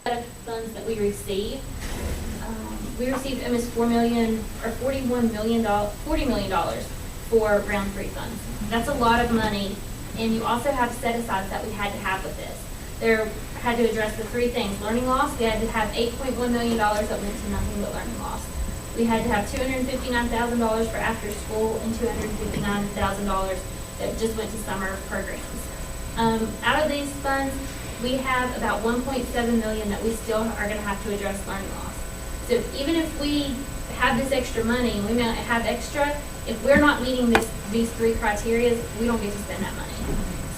of funds that we receive. We received almost $40 million for round 3 funds. That's a lot of money, and you also have set-asides that we had to have with this. There had to address the 3 things. Learning loss, we had to have $8.1 million that went to nothing but learning loss. We had to have $259,000 for after school and $259,000 that just went to summer programs. Out of these funds, we have about $1.7 million that we still are going to have to address learning loss. So even if we have this extra money, we may have extra, if we're not meeting these 3 criteria, we don't get to spend that money.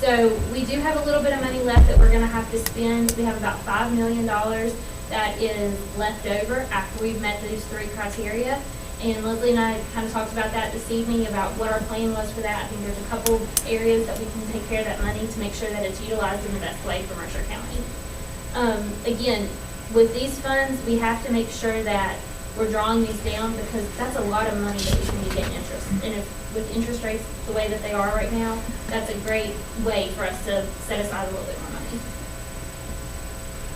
So we do have a little bit of money left that we're going to have to spend. We have about $5 million that is left over after we've met these 3 criteria. And Leslie and I kind of talked about that this evening, about what our plan was for that. I think there's a couple areas that we can take care of that money to make sure that it's utilized in the best way for Mercer County. Again, with these funds, we have to make sure that we're drawing these down, because that's a lot of money that we can be getting interest. And if with interest rates the way that they are right now, that's a great way for us to set aside a little bit more money.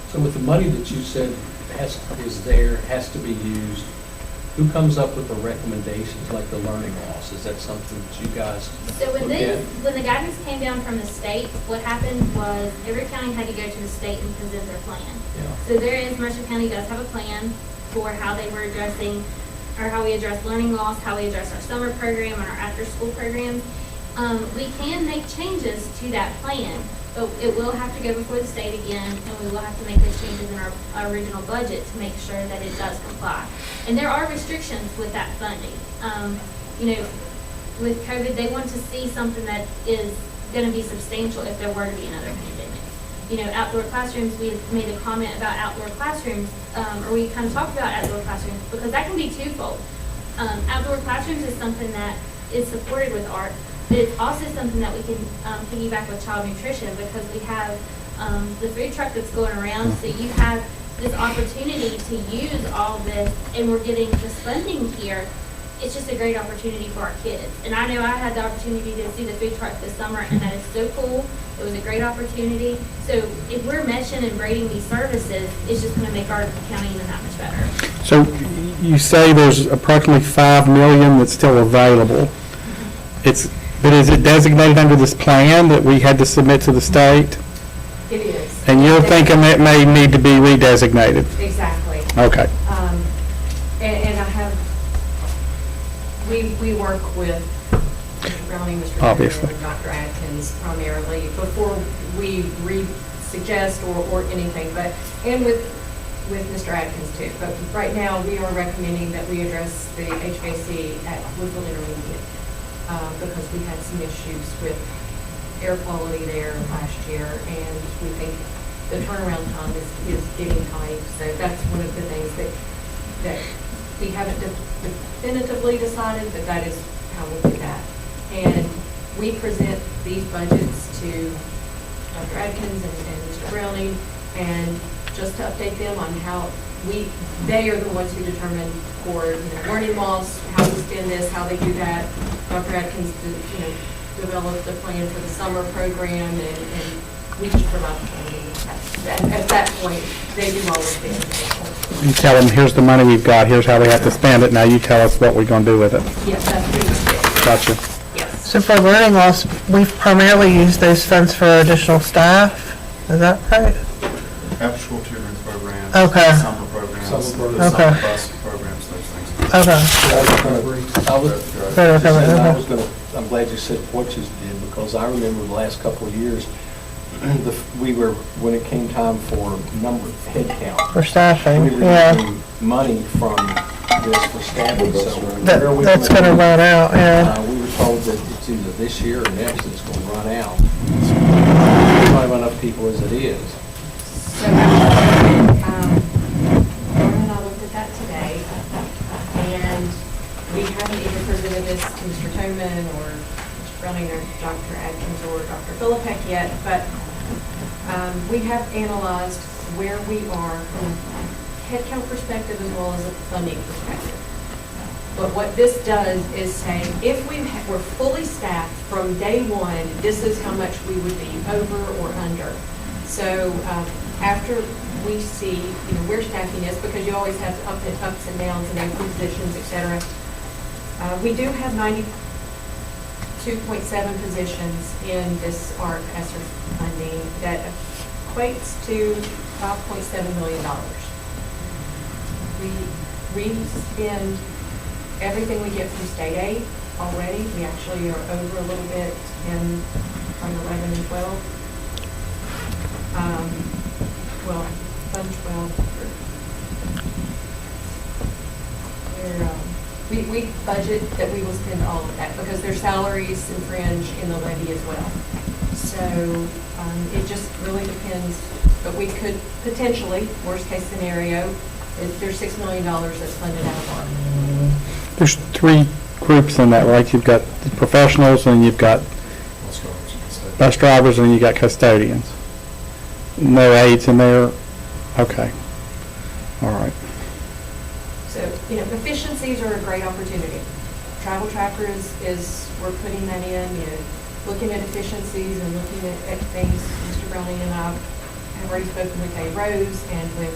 So with the money that you said has to be used, who comes up with the recommendations, like the learning loss? Is that something that you guys So when look at? when the guidance came down from the state, what happened was every county had to go to the state and present their plan. Yeah. So Mercer County does have a plan for how they were addressing, or how we address learning loss, how we address our summer program and our after-school programs. We can make changes to that plan, but it will have to go before the state again, and we will have to make those changes in our original budget to make sure that it does comply. And there are restrictions with that funding. With COVID, they want to see something that is going to be substantial if there were to be another pandemic. Outdoor classrooms, we had made a comment about outdoor classrooms, or we kind of talked about outdoor classrooms, because that can be twofold. Outdoor classrooms is something that is supported with art, but it's also something that we can piggyback with child nutrition, because we have the food truck that's going around, so you have this opportunity to use all this, and we're getting this funding here. It's just a great opportunity for our kids. And I know I had the opportunity to see the food truck this summer, and that is so cool. It was a great opportunity. So if we're meshing and braiding these services, it's just going to make our county even that much better. So you say there's approximately $5 million that's still available. But is it designated under this plan that we had to submit to the state? It is. And you're thinking that may need to be redesignated? Exactly. Okay. And I have, we work with Mr. Browning, Mr. Obviously. and Dr. Atkins primarily before we suggest or anything, and with Mr. Atkins too. But right now, we are recommending that we address the HVAC at Woodville Intermediate because we had some issues with air quality there last year, and we think the turnaround time is getting tight. So that's one of the things that we haven't definitively decided, but that is how we'll do that. And we present these budgets to Dr. Atkins and Mr. Browning, and just to update them on how they are the ones who determine for learning loss, how we spend this, how they do that. Dr. Atkins developed the plan for the summer program, and we just provide the funding. At that point, they do all of this. You tell them, here's the money we've got, here's how we have to spend it, now you tell us what we're going to do with it. Yes, that's pretty much it. Gotcha. Yes. So for learning loss, we've primarily used those funds for additional staff, is that right? After-school tutoring programs. Okay. Summer programs. Summer Okay. Summer bus programs, those things. Okay. I'm glad you said what you did, because I remember the last couple of years, when it came time for head count, For staffing, we were yeah. getting money from this for staffing, so where are we That's going to run out, yeah. We were told that it's either this year or next it's going to run out. We don't have enough people as it is. So, Lauren and I looked at that today, and we haven't even presented this to Mr. Toman or Mr. Browning or Dr. Atkins or Dr. Philippek yet, but we have analyzed where we are from a headcount perspective as well as a funding perspective. But what this does is say, if we're fully staffed from day one, this is how much we would be over or under. So after we see, where staffing is, because you always have ups and downs and open positions, et cetera. We do have 92.7 positions in this ARC ESSER funding that equates to $5.7 million. We spend everything we get from state aid already. We actually are over a little bit in Fund 11 and 12. Fund 12. We budget that we will spend all of that because there's salaries and fringe in the levy as well. So it just really depends, but we could potentially, worst case scenario, there's $6 million that's funded out of ARC. There's three groups in that, right? You've got the professionals, and you've got bus drivers, and you got custodians. No aides in there? Okay. All right. So, efficiencies are a great opportunity. Travel Tracker is we're putting that in, looking at efficiencies and looking at things. Mr. Browning and I have already spoken with Dave Rose and with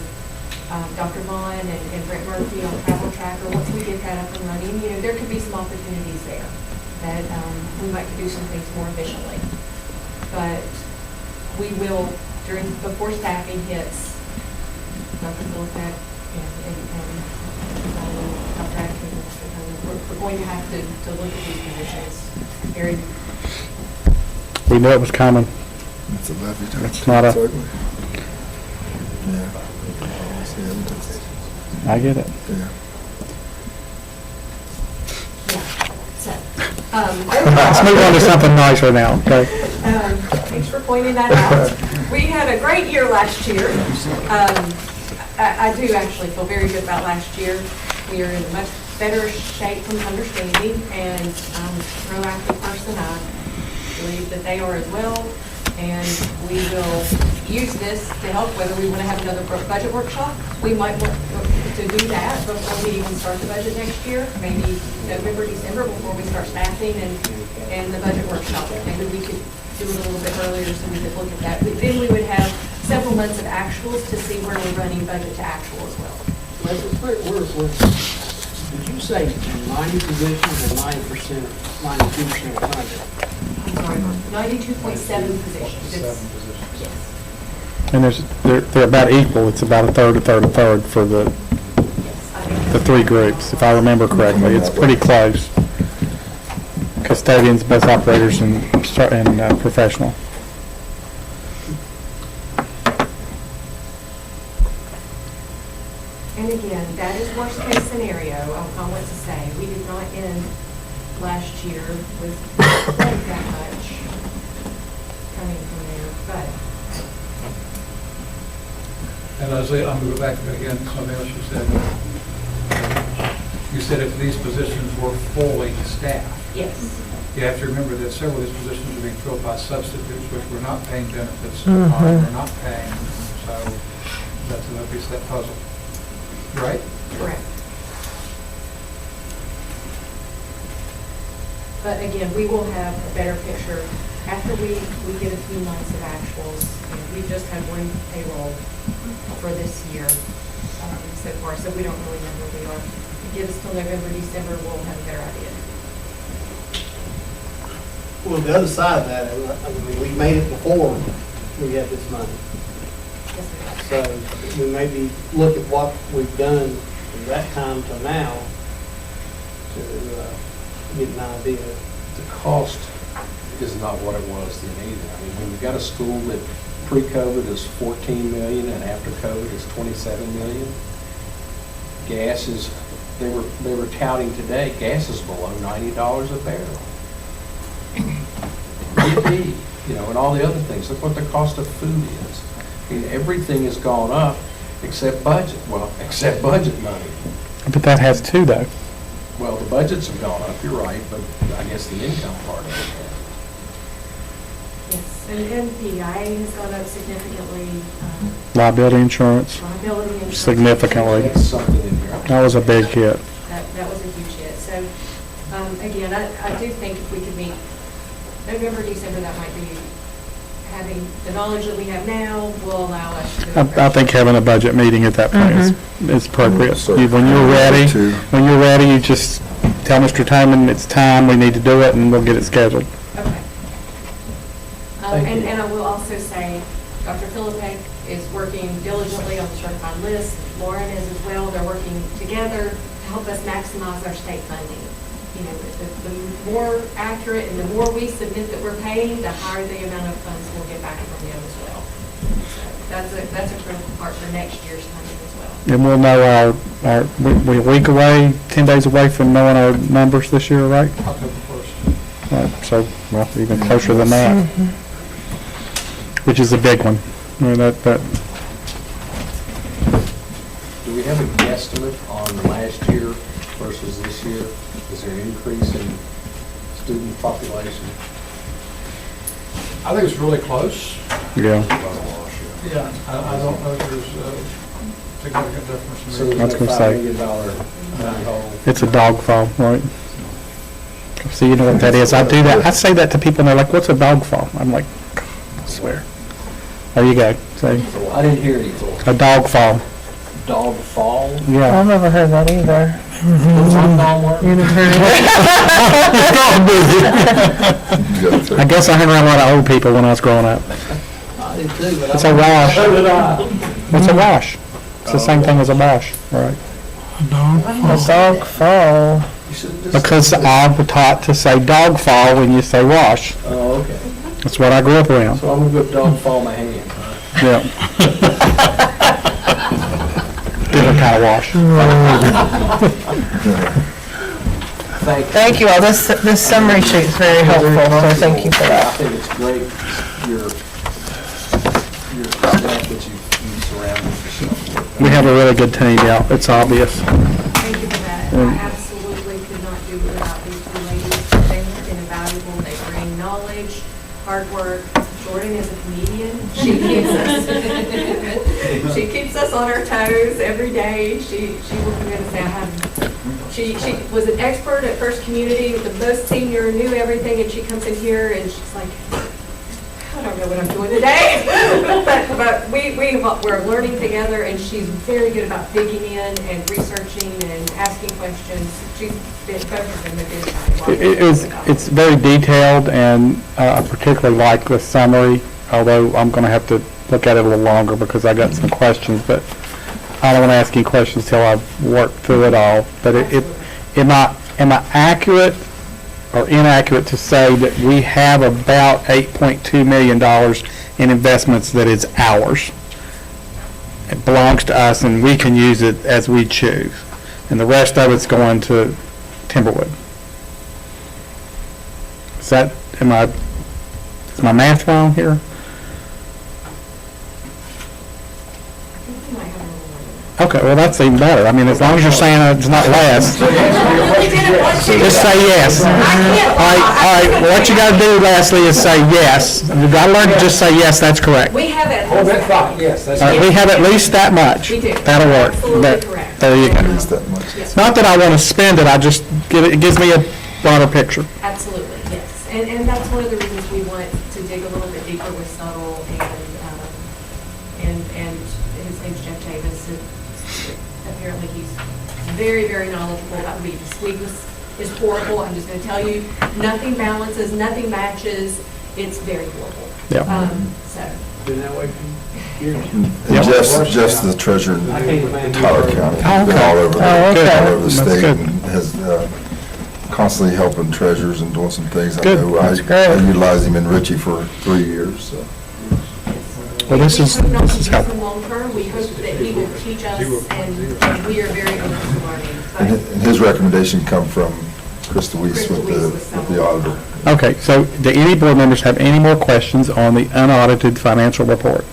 Dr. Vaughn and Brett Murphy on Travel Tracker. Once we get that up and running, there could be some opportunities there that we might do some things more efficiently. But we will, before staffing hits, Dr. Philippek and Dr. Atkins, we're going to have to look at these positions very. We knew it was coming. It's a levy tax. It's not a- Certainly. Yeah. I get it. Yeah. So, Let's move on to something nicer now, okay? thanks for pointing that out. We had a great year last year. I do actually feel very good about last year. We are in a much better shape from understanding, and I'm a proactive person. I believe that they are as well. And we will use this to help, whether we want to have another budget workshop. We might want to do that before we even start the budget next year, maybe November, December, before we start staffing and the budget workshop. Maybe we could do it a little bit earlier so we could look at that. But then we would have several months of actuals to see where we're running budget to actual as well. Did you say 90 positions or 90%, 92% funded? I'm sorry, 92.7 positions. Yes. And they're about equal. It's about a third, a third, a third for the Yes, I think the three groups, if I remember correctly. It's pretty close. Custodians, bus operators, and professional. And again, that is worst case scenario, I want to say. We did not end last year with that much coming from there, but And Leslie, I'm going to go back to it again, something else you said if these positions were fully staffed. yes. You have to remember that several of these positions are being filled by substitutes, which we're not paying benefits on, we're not paying, so that's another piece of that puzzle. Right? Correct. But again, we will have a better picture after we get a few months of actuals. We just had one payroll for this year so far, so we don't really know where we are. If you give us till November, December, we'll have a better idea. Well, the other side of that, I mean, we made it before we had this money. Yes, we have. So we maybe look at what we've done from that time to now to get an idea. The cost is not what it was then either. I mean, when you got a school that pre-COVID is 14 million and after COVID is 27 million, gas is, they were touting today, gas is below $90 a barrel. BP, and all the other things. Look what the cost of food is. I mean, everything has gone up except budget. Well, except budget money. But that has two, though. Well, the budgets have gone up, you're right, but I guess the income part of it. Yes, and PI has gone up significantly. Liability insurance, Liability insurance. significantly. That's something in here. That was a big hit. That was a huge hit. So, again, I do think if we could meet November, December, that might be having the knowledge that we have now will allow us to. I think having a budget meeting at that point is appropriate. So- When you're ready, Two. you just tell Mr. Timon it's time, we need to do it, and we'll get it scheduled. Okay. Thank you. And I will also say, Dr. Philippe is working diligently on the certified list. Lauren is as well. They're working together to help us maximize our state funding. You know, the more accurate and the more we submit that we're paying, the higher the amount of funds we'll get back from them as well. So that's a critical part for next year's funding as well. And we'll know we're a week away, 10 days away from knowing our numbers this year, right? October 1st. So, well, even closer than that, which is a big one. I mean, that, Do we have a guesstimate on last year versus this year? Is there an increase in student population? I think it's really close. yeah. Yeah. I don't know if there's a significant difference. So in I was there's gonna a $5 say- million hole. It's a dog fall, right? So you know what that is. I do that. I say that to people and they're like, what's a dog fall? I'm like, I swear. There you go. See, I didn't hear you. a dog fall. Dog fall? Yeah. I've never heard that either. What's on dog work? You never heard of it? I guess I hung around a lot of old people when I was growing up. I did too, but It's a wash. So did I. What's a wash? It's the same thing as a wash, right? A dog fall. You should've just- Because I was taught to say dog fall when you say wash. Oh, okay. That's what I grew up around. So I'm gonna go dog fall my hand. Yeah. Different kind of wash. Thank you. Thank you all. This summary sheet is very helpful, so thank you for I that. think it's great, your staff that you surrounded yourself with. We have a really good team, yeah. It's obvious. Thank you for that. I absolutely could not do it without these two ladies. They have been invaluable. They bring knowledge, hard work. Jordan is a comedian. She keeps us on our toes every day. She will come in and say, she was an expert at First Community, the most senior, knew everything, and she comes in here and she's like, I don't know what I'm doing today. But we're learning together, and she's very good about digging in and researching and asking questions. She's been, both of them have been It's very detailed, and I particularly like the summary, although I'm going to have to look at it a little longer because I got some questions, but I don't want to ask any questions till I've worked through it all. But am I accurate or inaccurate to say that we have about $8.2 million in investments that is ours? It belongs to us and we can use it as we choose. And the rest of it's going to Timberwood. Is my math wrong here? Okay, well, that's even better. I mean, as long as you're saying it's not less. Just say yes. All right, well, what you gotta do, Leslie, is say yes. You've gotta learn to just say yes, that's correct. We have it. Oh, that's fine, yes, that's. All right, we have at least that much. We do. That'll work. Absolutely correct. There you go. It's that much. Yes. Not that I wanna spend it, I just, it gives me a broader picture. Absolutely, yes. And that's one of the reasons we want to dig a little bit deeper with Subtle and his name's Jeff Davis. Apparently he's very, very knowledgeable about weeds. Weeds is horrible, I'm just gonna tell you. Nothing balances, nothing matches. It's very horrible. Yeah. So, Been that way for years. And Jeff's the treasurer I can't in imagine. Tyler County. Oh, Been okay. all over, Oh, okay. all over the That's state good. and has constantly helping treasurers and doing some things. Good. I know That's great. I utilized him in Ritchie for 3 years, so. Well, this is we hope not to use helpful. him long-term. We hope that he will teach us, and we are very open to learning. And But his recommendation come from Krista Weiss with the auditor. Okay, so do any board members have any more questions on the unaudited financial report?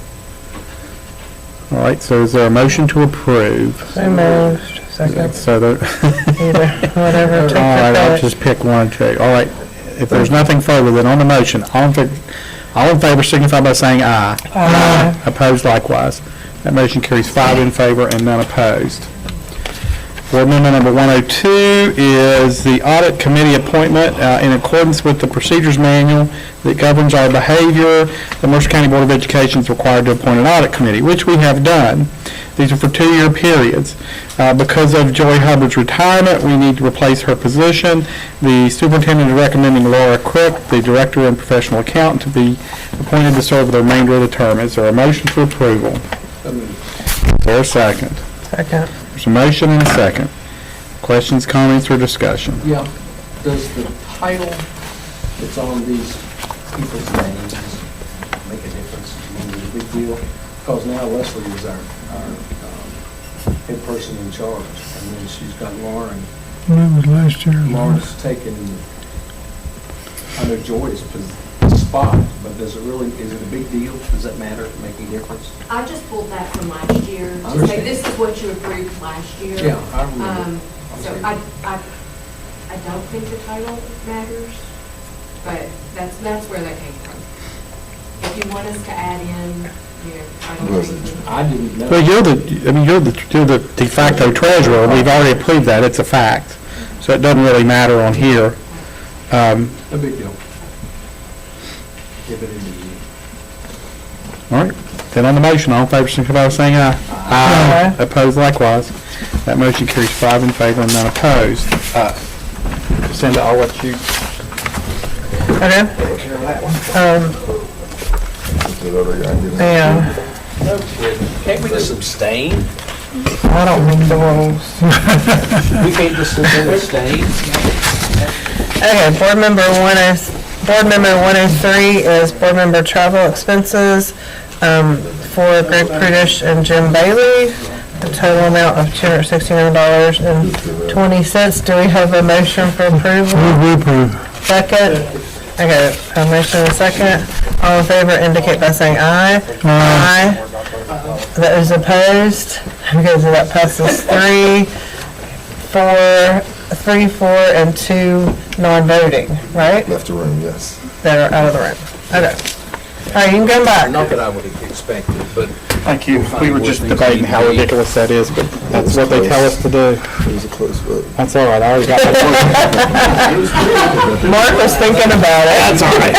All right, so is there a motion to approve? So moved. Second. So there, Either, whatever. Take all right, I'll your pick. just pick one, two. All right, if there's nothing further, then on the motion, all in favor signify by saying aye. Aye. Opposed likewise. That motion carries 5 in favor and none opposed. Board Amendment number 102 is the audit committee appointment in accordance with the procedures manual that governs our behavior. The Mercer County Board of Education is required to appoint an audit committee, which we have done. These are for 2-year periods. Because of Joy Hubbard's retirement, we need to replace her position. The superintendent is recommending Laura Crook, the director and professional accountant, to be appointed to serve the remainder of the term. Is there a motion for approval? Is there a second? Second. There's a motion and a second. Questions, comments, or discussion? Yeah, does the title that's on these people's names make a difference? I mean, is it a big deal? Because now Leslie is our head person in charge, and then she's got Lauren. That was last year. Lauren's taken, I know Joy's spot, but does it really, is it a big deal? Does that matter, make a difference? I just pulled that from last year to say, understand. this is what you approved last year. Yeah, I remember. So I don't think the title matters, but that's where that came from. If you want us to add in, title changes. I didn't know. Well, you're the de facto treasurer. We've already approved that. It's a fact. So it doesn't really matter on here. No big deal. Give it into you. All right. Then on the motion, all in favor, signify by saying aye. Aye. Opposed likewise. That motion carries 5 in favor and none opposed. Cindy, I'll let you. Okay. Yeah, No kidding. Can't we just abstain? I don't make the rules. We can't just sit there and abstain? Okay, Board Member 103 is Board Member travel expenses for Greg Prudish and Jim Bailey, a total amount of $269.20. Do we have a motion for approval? Second? Okay, a motion and a second. All in favor indicate by saying aye. Aye. Those opposed? Okay, so that passes 3, 4, and 2 non-voting, right? Left the room, yes. That are out of the room. Okay. All right, you can come back. Not that I would have expected, but Thank you. We were just debating how ridiculous that is, but that's what they tell us to do. It was a close vote. That's all right. I already got that. Mark was thinking about it. That's all right.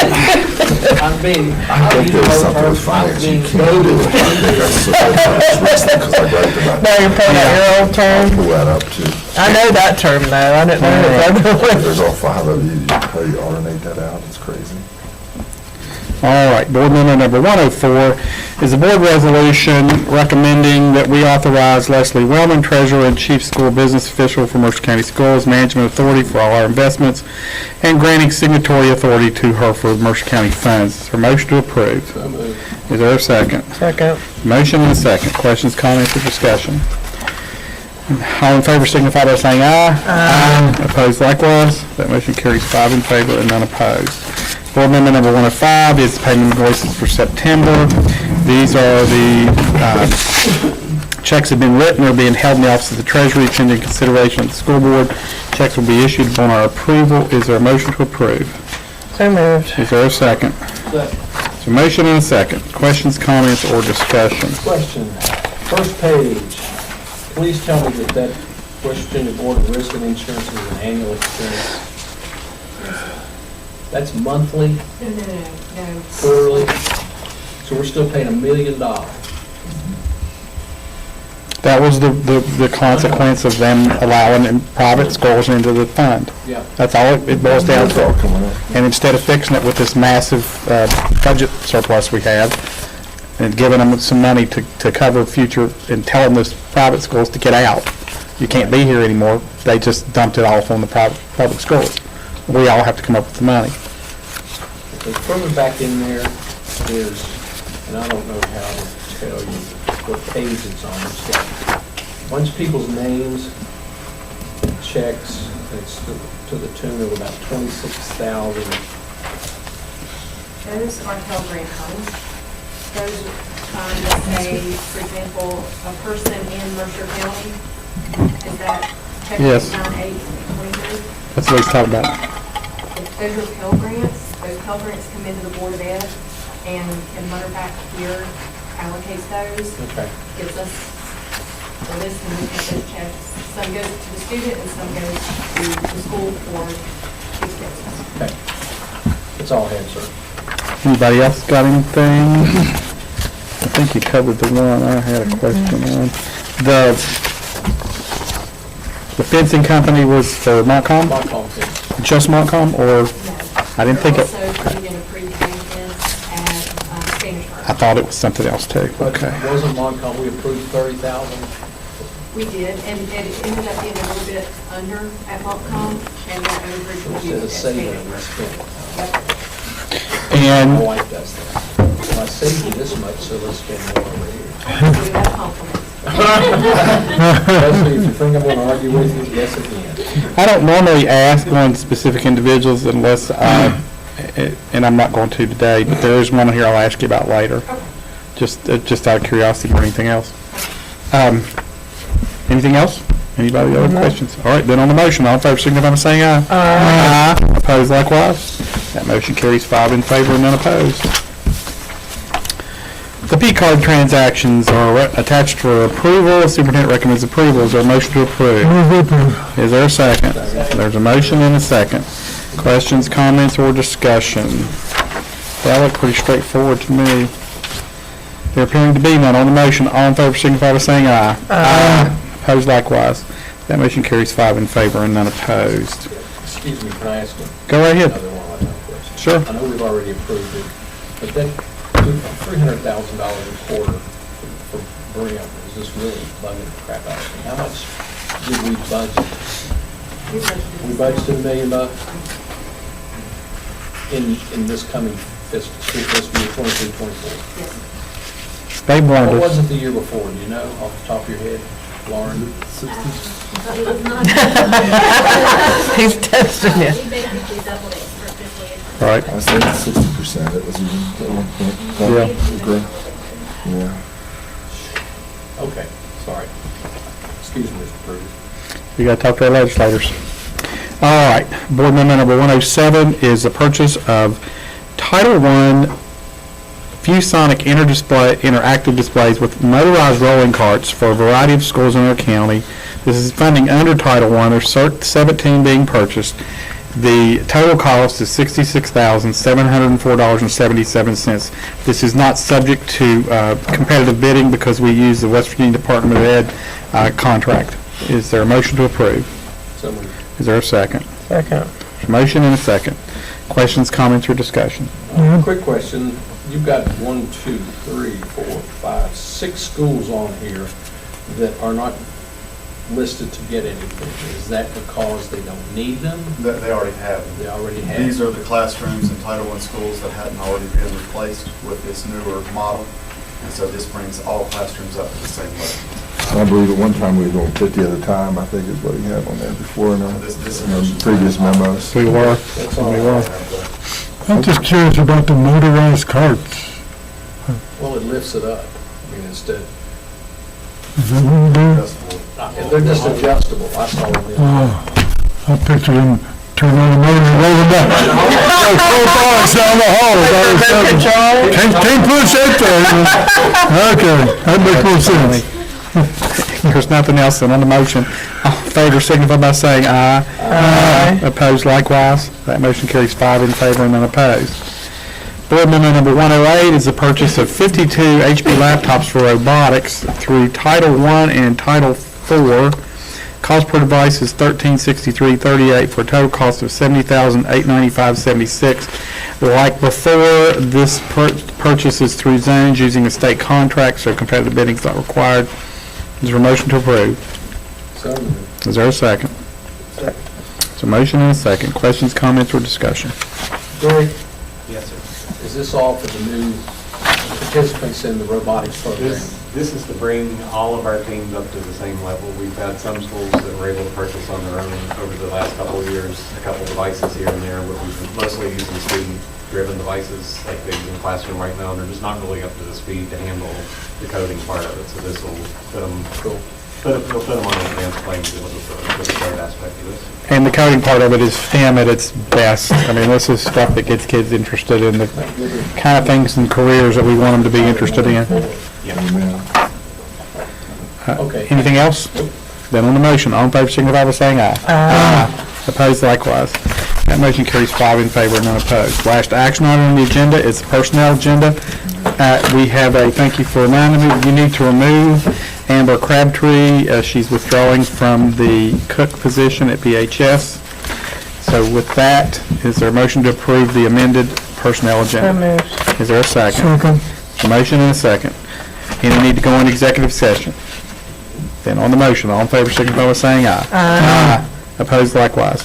I'm being, I think there was something with finance you can't do. I think that's because I bragged about Now you're pulling out your old term. Pull that up too. I know that term though. I didn't know it. There's all 5 of you, how you alternate that out, it's crazy. All right, Board Member number 104 is a board resolution recommending that we authorize Leslie Wellman, Treasurer and Chief School Business Official for Mercer County Schools, Management Authority for all our investments, and granting signatory authority to her for Mercer County funds. Is there a motion to approve? so moved. Is there a second? Second. Motion and a second. Questions, comments, or discussion? All in favor signify by saying aye. Aye. Opposed likewise. That motion carries 5 in favor and none opposed. Board Amendment number 105 is payment invoices for September. These are the checks have been written, are being held in the Office of the Treasury, pending consideration of the school board. Checks will be issued upon our approval. Is there a motion to approve? So moved. Is there a second? Second. So motion and a second. Questions, comments, or discussion? Question, first page, please tell me that West Virginia Board of Risk and Insurance is an annual expense. That's monthly, No. quarterly, so we're still paying $1 million. That was the consequence of them allowing private schools into the fund. Yeah. That's all it boils down It's all to. coming up. And instead of fixing it with this massive budget surplus we have, and giving them some money to cover future, and telling those private schools to get out, you can't be here anymore, they just dumped it off on the public schools. We all have to come up with the money. Okay, further back in there, there's, and I don't know how to tell you what page it's on. It's got a bunch of people's names, checks, and it's to the tune of about $26,000. Those are Pell Grant funds. Those that say, for example, a person in Mercer County, is that check Yes. 9823? That's what he's talking about. Those are Pell Grants. Those Pell Grants come into the Board of Ed, and Mother back here allocates those, Okay. gives us for this, and we have those checks. Some goes to the student and some goes to the school for expenses. Okay. That's all I had, sir. Anybody else got anything? I think you covered the one I had a question on. The fencing company was for Montcalm? Montcalm fence. Just Montcalm, or, I didn't think it, We're also putting in a pre-K fence at Spanish Park. I thought it was something else too. But Okay. wasn't Montcalm, we approved 30,000? We did, and it ended up being a little bit under at Montcalm, and that overage was Instead of used at saving, Spanish we Park. spent. Yep. My And, wife does that. Well, I saved you this much, so let's spend more over here. We got compliments. Especially if you think I'm going to argue with you, yes, again. I don't normally ask on specific individuals unless, and I'm not going to today, but there is one here I'll ask you about later. Just out of curiosity or anything else. Anything else? Anybody other questions? All right, then on the motion, all in favor, signify by saying aye. Aye. Opposed likewise. That motion carries 5 in favor and none opposed. The P-card transactions are attached for approval. Superintendent recommends approval. Is there a motion to approve? Is there a second? There's a motion and a second. Questions, comments, or discussion? That looked pretty straightforward to me. There appearing to be none on the motion. All in favor signify by saying aye. Aye. Opposed likewise. That motion carries 5 in favor and none opposed. Excuse me, can I ask you Go right ahead. another one of my questions? Sure. I know we've already approved it, but that $300,000 a quarter for Brim, is this really bugging the crap out of me? How much did we budget? We budgeted $1 million in this coming fiscal year 23-24. Yes. They What blundered. was it the year before? Do you know off the top of your head, Lauren? But it was not. He's testing you. We basically doubled it for fiscal year. Right. I said 60%, it was even at one point. Yeah. Okay. Yeah. Okay, sorry. Excuse me, Mr. Pruitt. We got to talk to our legislators. All right, board member number 107 is the purchase of Title I ViewSonic interactive displays with motorized rolling carts for a variety of schools in our county. This is funding under Title I. There's 17 being purchased. The total cost is $66,704.77. This is not subject to competitive bidding because we use the West Virginia Department of Ed contract. Is there a motion to approve? So moved. Is there a second? Second. Motion and a second. Questions, comments, or discussion? Quick question. You've got 1, 2, 3, 4, 5, 6 schools on here that are not listed to get anything. Is that because they don't need them? They already have. They already have? These are the classrooms in Title I schools that hadn't already been replaced with this newer model. And so this brings all classrooms up to the same level. I believe at one time we were doing 50 at a time, I think is what he had on there before in our This previous memos. We were. That's all I We were. have. I'm just curious about the motorized carts. Well, it lifts it up. I mean, instead, Is that what you do? they're just adjustable. I saw them. I picture them turn on the motor and roll them back. Like 4 bars down the hall. Can't push that thing. Okay, that makes more sense. There's nothing else than on the motion. All in favor signify by saying aye. Aye. Opposed likewise. That motion carries 5 in favor and none opposed. Board member number 108 is the purchase of 52 HP laptops for robotics through Title I and Title IV. Cost per device is $1,363.38 for a total cost of $70,895.76. Like before, this purchase is through zones using a state contract, so competitive bidding is not required. Is there a motion to approve? So moved. Is there a second? Second. It's a motion and a second. Questions, comments, or discussion? Gary? Yes, sir. Is this all for the new participants in the robotics program? This is to bring all of our teams up to the same level. We've had some schools that were able to purchase on their own over the last couple of years, a couple devices here and there, but we've been mostly using student-driven devices like they use in the classroom right now, and they're just not really up to the speed to handle the coding part of it. So this will put them, it'll put them on an advanced playing field with the code aspect of this. And the coding part of it is STEM at its best. I mean, this is stuff that gets kids interested in the kind of things and careers that we want them to be interested in. Yeah. Amen. Okay. Anything else? Then on the motion, all in favor, signify by saying aye. Aye. Opposed likewise. That motion carries 5 in favor, none opposed. Last action item on the agenda is the personnel agenda. We have a, thank you for reminding me, you need to remove Amber Crabtree. She's withdrawing from the cook position at BHS. So with that, is there a motion to approve the amended personnel So agenda? moved. Is there a second? A motion and a second. Any need to go into executive session? Then on the motion, all in favor, signify by saying aye. Aye. Opposed likewise.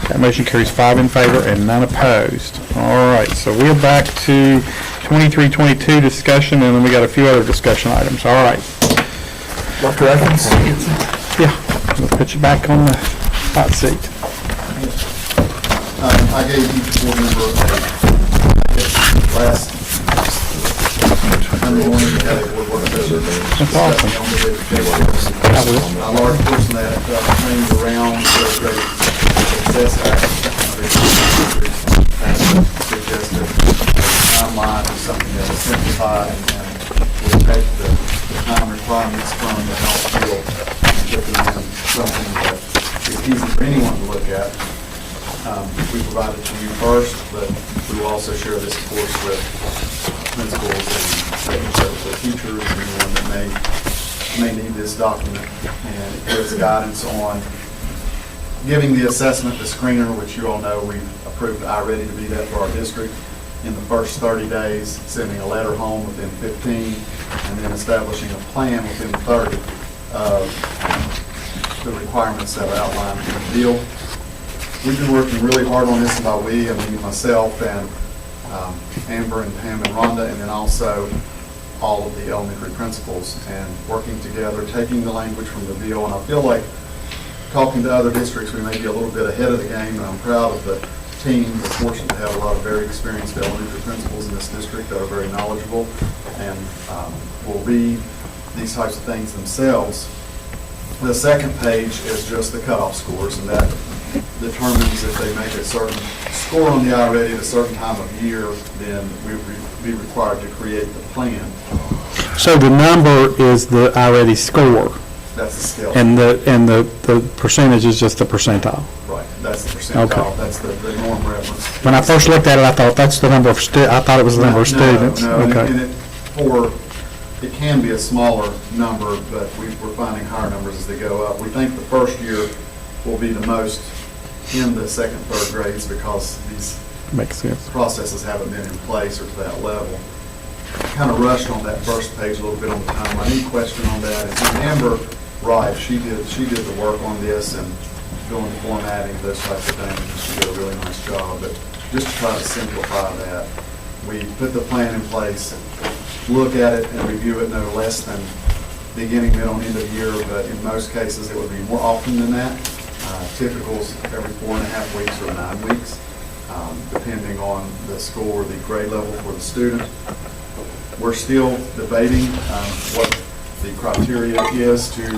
That motion carries 5 in favor and none opposed. All right, so we're back to 2322 discussion, and then we got a few other discussion items. All right. Dr. Atkins? Yeah, we'll put you back on the hot seat. I gave each board member last Monday morning, we had a board work session. That's awesome. A large portion of that trained around the Great Success Act. Suggested a timeline is something that is simplified and will take the time requirements from the health field and put them in something that is easy for anyone to look at. We provide it to you first, but we will also share this, of course, with principals and the teachers and anyone that may need this document. And it gives guidance on giving the assessment, the screener, which you all know we've approved iReady to be that for our district, in the first 30 days, sending a letter home within 15, and then establishing a plan within 30 of the requirements that are outlined in the deal. We've been working really hard on this, and by we, I mean myself and Amber and Pam and Rhonda, and then also all of the elementary principals, and working together, taking the language from the deal. And I feel like, talking to other districts, we may be a little bit ahead of the game, and I'm proud of the team. We're fortunate to have a lot of very experienced elementary principals in this district that are very knowledgeable and will read these types of things themselves. The second page is just the cutoff scores, and that determines if they make a certain score on the iReady at a certain time of year, then we would be required to create the plan. So the number is the iReady score, That's the scale. and the percentage is just the percentile. Right, that's the percentile, Okay. that's the norm reference. When I first looked at it, I thought that's the number of I thought it was the number of students. No, and Okay. it can be a smaller number, but we're finding higher numbers as they go up. We think the first year will be the most in the second, third grades because these Makes sense. processes haven't been in place or to that level. Kind of rushed on that first page a little bit on the timeline. Any question on that? And Amber, right, she did the work on this and doing the formatting, those types of things. And she did a really nice job. But just to try to simplify that, we put the plan in place, look at it and review it no less than beginning, middle, and end of year. But in most cases, it would be more often than that. Typicals every 4.5 weeks or 9 weeks, depending on the score, the grade level for the student. We're still debating what the criteria is to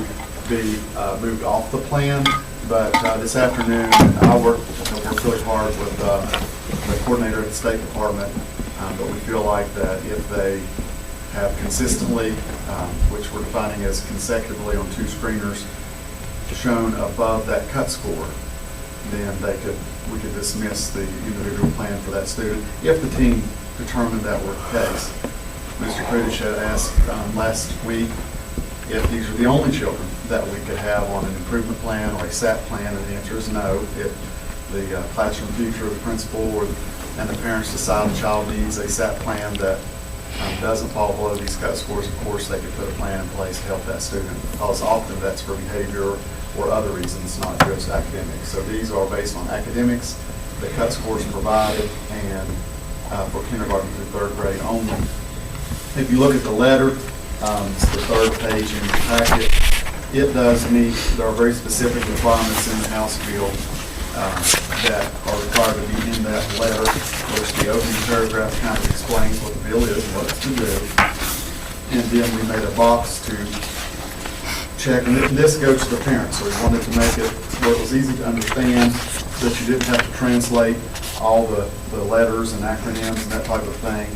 be moved off the plan, but this afternoon, I worked really hard with the coordinator at the State Department, but we feel like that if they have consistently, which we're defining as consecutively on 2 screeners, shown above that cut score, then we could dismiss the individual plan for that student if the team determined that were the case. Mr. Krudish had asked last week if these are the only children that we could have on an improvement plan or a SAT plan, and the answer is no. If the classroom future of the principal and the parents decide the child needs a SAT plan that doesn't fall below these cut scores, of course, they could put a plan in place to help that student, because often that's for behavior or other reasons, not just academics. So these are based on academics, the cut scores provided, and for kindergarten through 3rd grade only. If you look at the letter, it's the 3rd page in your packet. It does meet, there are very specific requirements in the House bill that are required to be in that letter. Of course, the opening paragraph kind of explains what the bill is and what it's to do. And then we made a box to check, and this goes to the parents, so we wanted to make it where it was easy to understand, that you didn't have to translate all the letters and acronyms and that type of thing.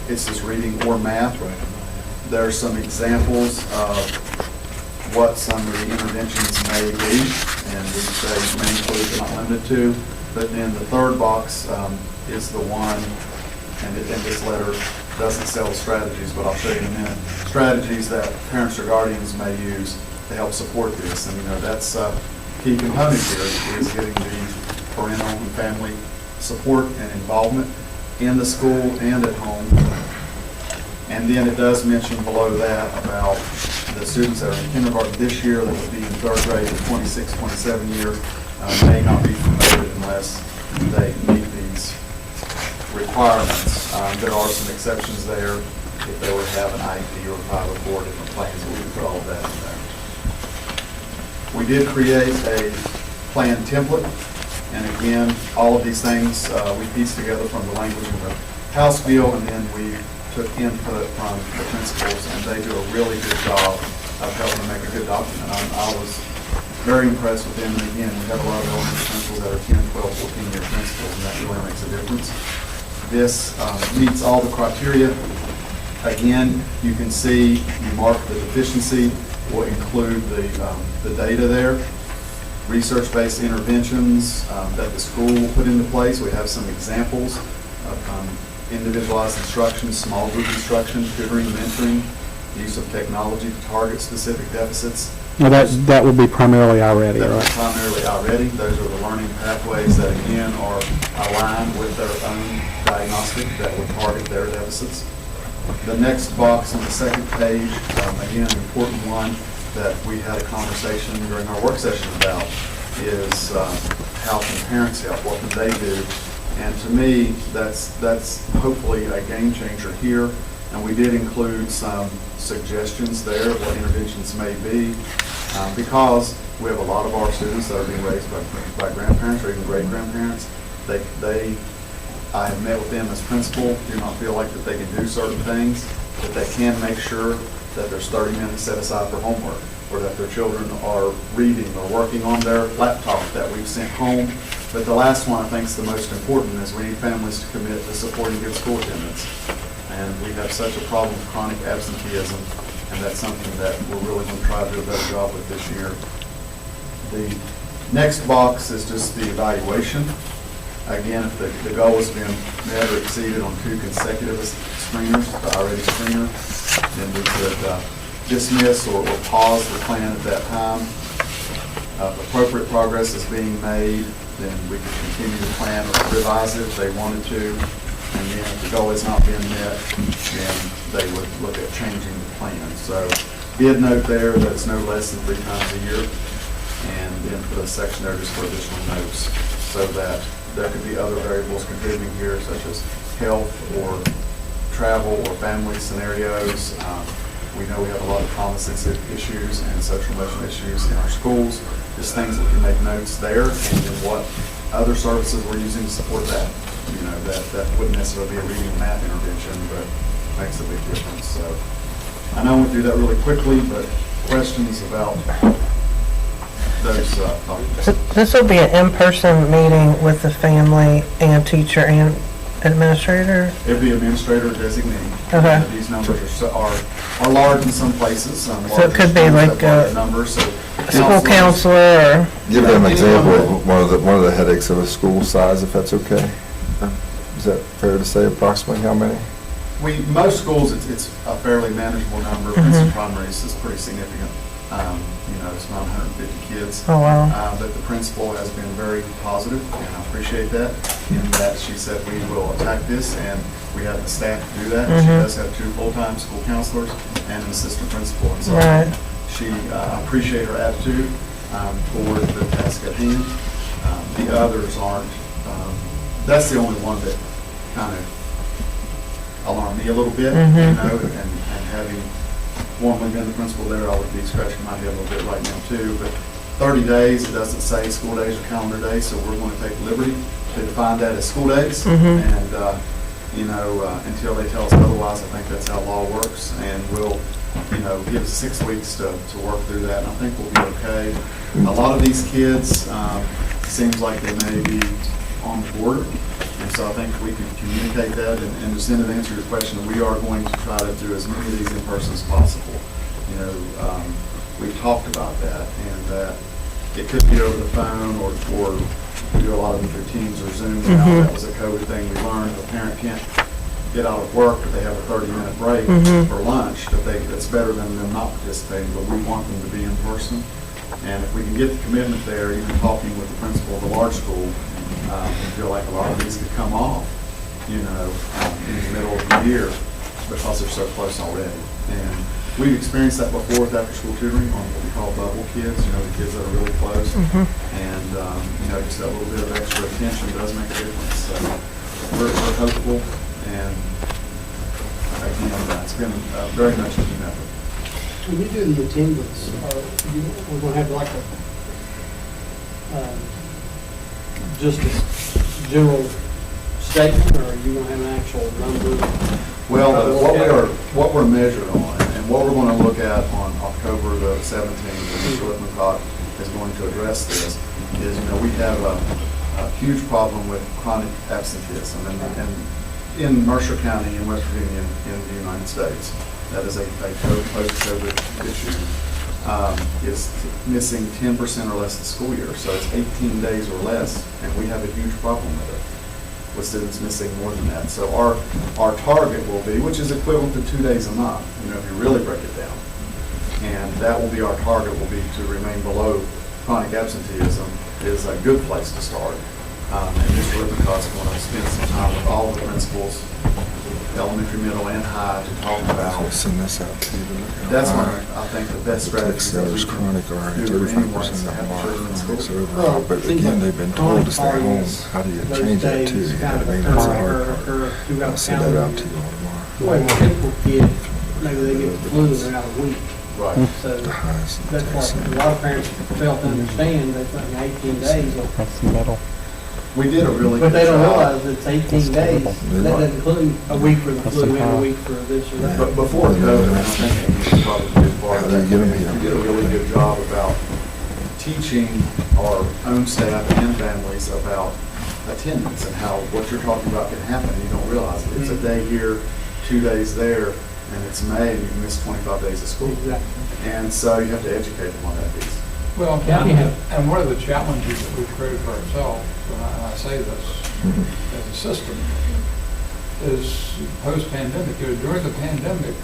It's just reading or math. There are some examples of what some of the interventions may be, and we say may include but not limited to. But then the third box is the one, and this letter doesn't sell strategies, but I'll show you in a minute. Strategies that parents or guardians may use to help support this. And, that's a key component here is getting the parental and family support and involvement in the school and at home. And then it does mention below that about the students that are in kindergarten this year that would be in third grade the 26, 27 year may not be promoted unless they meet these requirements. There are some exceptions there if they were to have an IEP or 504 different plans, we would put all of that in there. We did create a plan template, and again, all of these things we pieced together from the language in the House bill, and then we took input from the principals, and they do a really good job of helping make a good document. I was very impressed with them, and again, we have a lot of elementary principals that are 10, 12, 14-year principals, and that really makes a difference. This meets all the criteria. Again, you can see, you mark the deficiency, will include the data there. Research-based interventions that the school will put into place. We have some examples of individualized instruction, small group instruction, tutoring, mentoring, use of technology to target specific deficits. Now, that would be primarily already, That right? is primarily already. Those are the learning pathways that, again, are aligned with their own diagnostic that would target their deficits. The next box on the second page, again, an important one that we had a conversation during our work session about is how can parents help? What can they do? And to me, that's hopefully a game changer here. And we did include some suggestions there of what interventions may be, because we have a lot of our students that are being raised by grandparents or even great-grandparents. I have met with them as principal, do not feel like that they can do certain things, that they can make sure that there's 30 minutes set aside for homework, or that their children are reading or working on their laptop that we've sent home. But the last one I think is the most important, is we need families to commit to supporting good school attendance. And we have such a problem with chronic absenteeism, and that's something that we're really going to try to do a better job with this year. The next box is just the evaluation. Again, if the goal has been met or exceeded on 2 consecutive screeners, the already screener, then we could dismiss or pause the plan at that time. If appropriate progress is being made, then we could continue the plan or revise it if they wanted to. And then if the goal has not been met, then they would look at changing the plan. So did note there that it's no less than 3 times a year. And then put a section there just for additional notes, so that there could be other variables contributing here, such as health or travel or family scenarios. We know we have a lot of trauma-sensitive issues and social emotional issues in our schools. Just things that we can make notes there, and then what other services we're using to support that. That wouldn't necessarily be a reading and math intervention, but makes a big difference. So I know I went through that really quickly, but questions about those documents? This will be an in-person meeting with the family and teacher and administrator? It'd be administrator designee. Okay. These numbers are large in some places. So it could be like a numbers. So school counselor or? Give them an example of one of the headaches of a school size, if that's okay. Is that fair to say, approximately how many? Most schools, it's a fairly manageable number. Princeton Primaries is pretty significant. It's about 150 kids. Oh, wow. But the principal has been very positive, and I appreciate that, in that she said we will attack this, and we have the staff to do that. She does have 2 full-time school counselors and an assistant principal. And so I appreciate her attitude toward the task at hand. The others aren't. That's the only one that kind of alarmed me a little bit, and having formerly been the principal there, I would be scratching my head a little bit right now too. But 30 days, it doesn't say school days or calendar days, so we're going to take liberty to define that as school days. And, until they tell us otherwise, I think that's how law works. And we'll, give us 6 weeks to work through that, and I think we'll be okay. A lot of these kids, seems like they may be on the border, and And so I think we can communicate that, and just to answer your question, we are going to try to do as many of these in person as possible. You know, we've talked about that, and that it could be over the phone, or we do a lot of them through Teams or Zoom now. That was a COVID thing we learned. If a parent can't get out of work, or they have a 30-minute break for lunch, that's better than them not participating, but we want them to be in person. And if we can get the commitment there, even talking with the principal of the large school, we feel like a lot of these could come off, you know, in the middle of the year, because they're so close already. And we've experienced that before with after-school tutoring on what we call bubble kids, you know, the kids that are really close. And, you know, just that little bit of extra attention does make a difference. So we're hopeful, and again, it's been very much a team effort. When you do the attendance, we're gonna have like just a general statement, or are you gonna have an actual number? Well, what we're measured on, and what we're going to look at on October the 17th, and Mr. Lippincott is going to address this, is, you know, we have a huge problem with chronic absenteeism, and in Mercer County, in West Virginia, in the United States, that is a post-COVID issue, is missing 10% or less of the school year. So it's 18 days or less, and we have a huge problem with it, with students missing more than that. So our target will be, which is equivalent to 2 days a month, you know, if you really break it down. And that will be our target, will be to remain below chronic absenteeism is a good place to start. And Mr. Lippincott's going to spend some time with all the principals, elementary, middle, and high, to talk about. I'll send this out to you to look at. That's one, I think, the best strategy that we There's can chronic are do for anyone 35% to of have them children in are school. chronics overall, but again, they've been told to stay home. How do you change that too? You know what I mean? That's the hard part. I'll send that out to you all tomorrow. Well, people get, maybe they get the flu and they're out a week. Right. So The highest that's takes what a lot of parents fail to understand, they think 18 days. That's the middle. We did a really But good they don't job. realize it's 18 days. That doesn't include a week for the flu and a week for this or that. But before COVID, I think this is probably a good part of that. How do you get 'em here? We did a really good job about teaching our own staff and families about attendance and how what you're talking about can happen, and you don't realize it. It's a day here, 2 days there, and it's May, and you miss 25 days of school. Exactly. And so you have to educate them on that piece. Well, County has- and one of the challenges that we've created for ourselves, and I say this as a system, is post-pandemic. During the pandemic,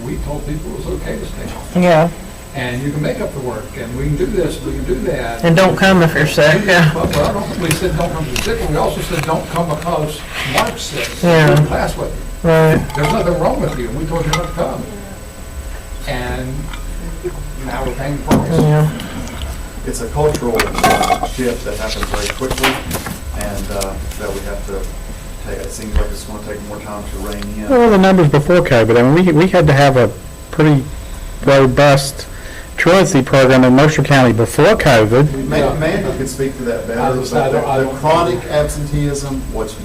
we told people it was okay to stay home. Yeah, And you can make up the work, and we can do this, we can do that. and don't come if you're sick, yeah. Well, we said don't come to sick, but we also said don't come because Mark's sick. Yeah. We're in class with you. Right. There's nothing wrong with you, and we told you not to come. And now we're paying the price. Yeah. It's a cultural shift that happens very quickly, and that we have to take, it seems like it's going to take more time to rein in. What were the numbers before COVID? I mean, we had to have a pretty robust truancy program in Mercer County before COVID. Amanda can speak to that better, but the chronic absenteeism was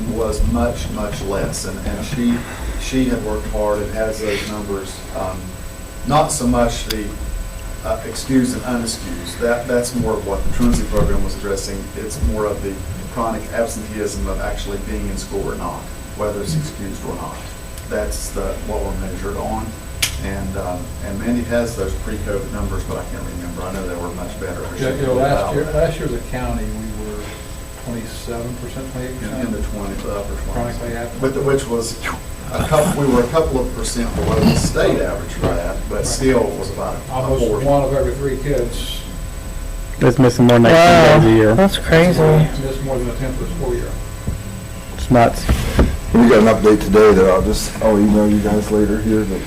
much, much less, and she had worked hard and has those numbers. Not so much the excused and unexcused, that's more of what the truancy program was addressing. It's more of the chronic absenteeism of actually being in school or not, whether it's excused or not. That's what we're measured on. And Mandy has those pre-COVID numbers, but I can't remember. I know they were much better. Last year, the county, we were 27%, 28%. In the 20, the upper 20s. Chronically absent. But which was we were a couple of percent below the state average for that, but still it was about a Almost 40. one of every 3 kids It's missing more than 18 days a year. That's crazy. missed more than a 10th of the school year. It's nuts. We got an update today that I'll email you guys later here, that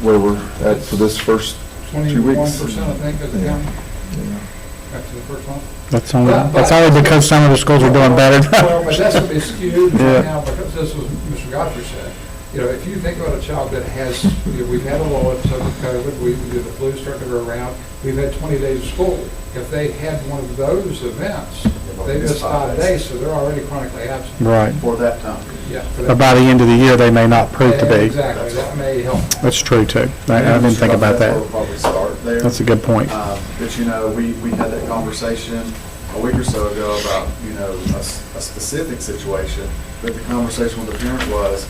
where we're at for this first 2 weeks. 21%, I think, is the county, Yeah. after the first month. That's only because some of the schools are doing better. Well, but that's what is skewed Yeah. right now, because this was Mr. Godfrey said. You know, if you think about a child that has, we've had a low episode of COVID, we did the flu starting to go around, we've had 20 days of school. If they had one of those events, they missed 5 days, so they're already chronically absent. Right. For that time. Yeah. for But that. by the end of the year, they may not prove to be. Exactly, that may help. That's true, too. I didn't think about That's where that. we'll probably start there. That's a good point. But, you know, we had that conversation, a week or so ago about, a specific situation, but the conversation with the parent was,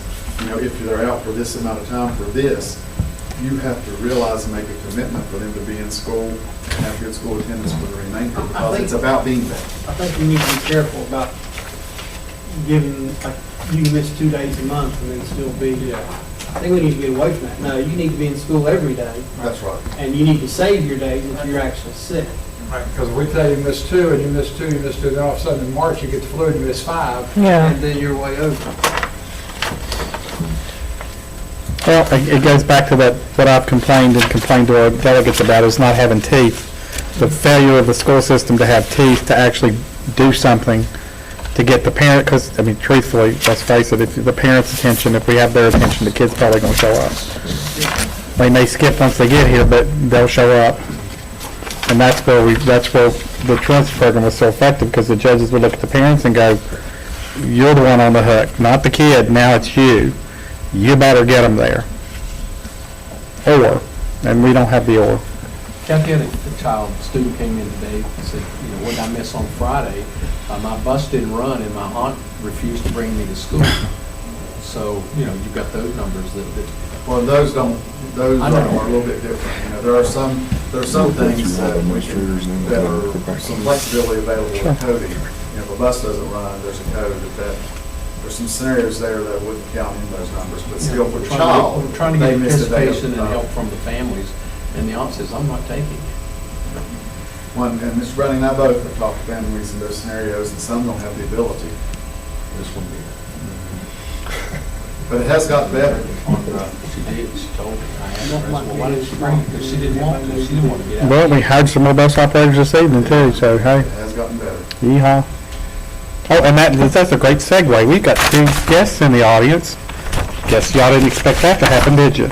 if they're out for this amount of time for this, you have to realize and make a commitment for them to be in school and have good school attendance for the remainder, because it's about being there. I think we need to be careful about giving, like, you can miss 2 days a month and then still be, I think we need to get away from that. No, you need to be in school every day. That's right. And you need to save your days if you're actually sick. Right, because if we tell you miss 2, and you miss 2, you miss 2, then all of a sudden in March, you get the flu and you miss 5. Yeah. And then you're way over. Well, it goes back to that, what I've complained to our delegates about is not having teeth. The failure of the school system to have teeth to actually do something to get the parent, because, I mean, truthfully, let's face it, if the parents' attention, if we have their attention, the kid's probably going to show up. They may skip once they get here, but they'll show up. And that's where the transfer program was so effective, because the judges would look at the parents and go, you're the one on the hook, not the kid, now it's you. You better get them there. Or, and we don't have the or. The student came in today and said, what did I miss on Friday? My bus didn't run and my aunt refused to bring me to school. So, you've got those numbers that Well, those are a little bit different. There are some things that are some flexibility available in coding. If a bus doesn't run, there's a code there's some scenarios there that wouldn't count in those numbers, but still for the child, we're trying to they get missed a day participation and of- help from the families, and the aunt says, I'm not taking it. And Mr. Browning and I both have talked to families in those scenarios, and some don't have the ability. This one did. But it has gotten better. She did, she told me. I asked her, I said, well, why didn't she bring it? Because she didn't want to, she didn't want to get out. Well, we hired some more bus operators this evening too, so hey, It has gotten better. yeehaw. Oh, and that's a great segue. We've got 2 guests in the audience. Guess y'all didn't expect that to happen, did you?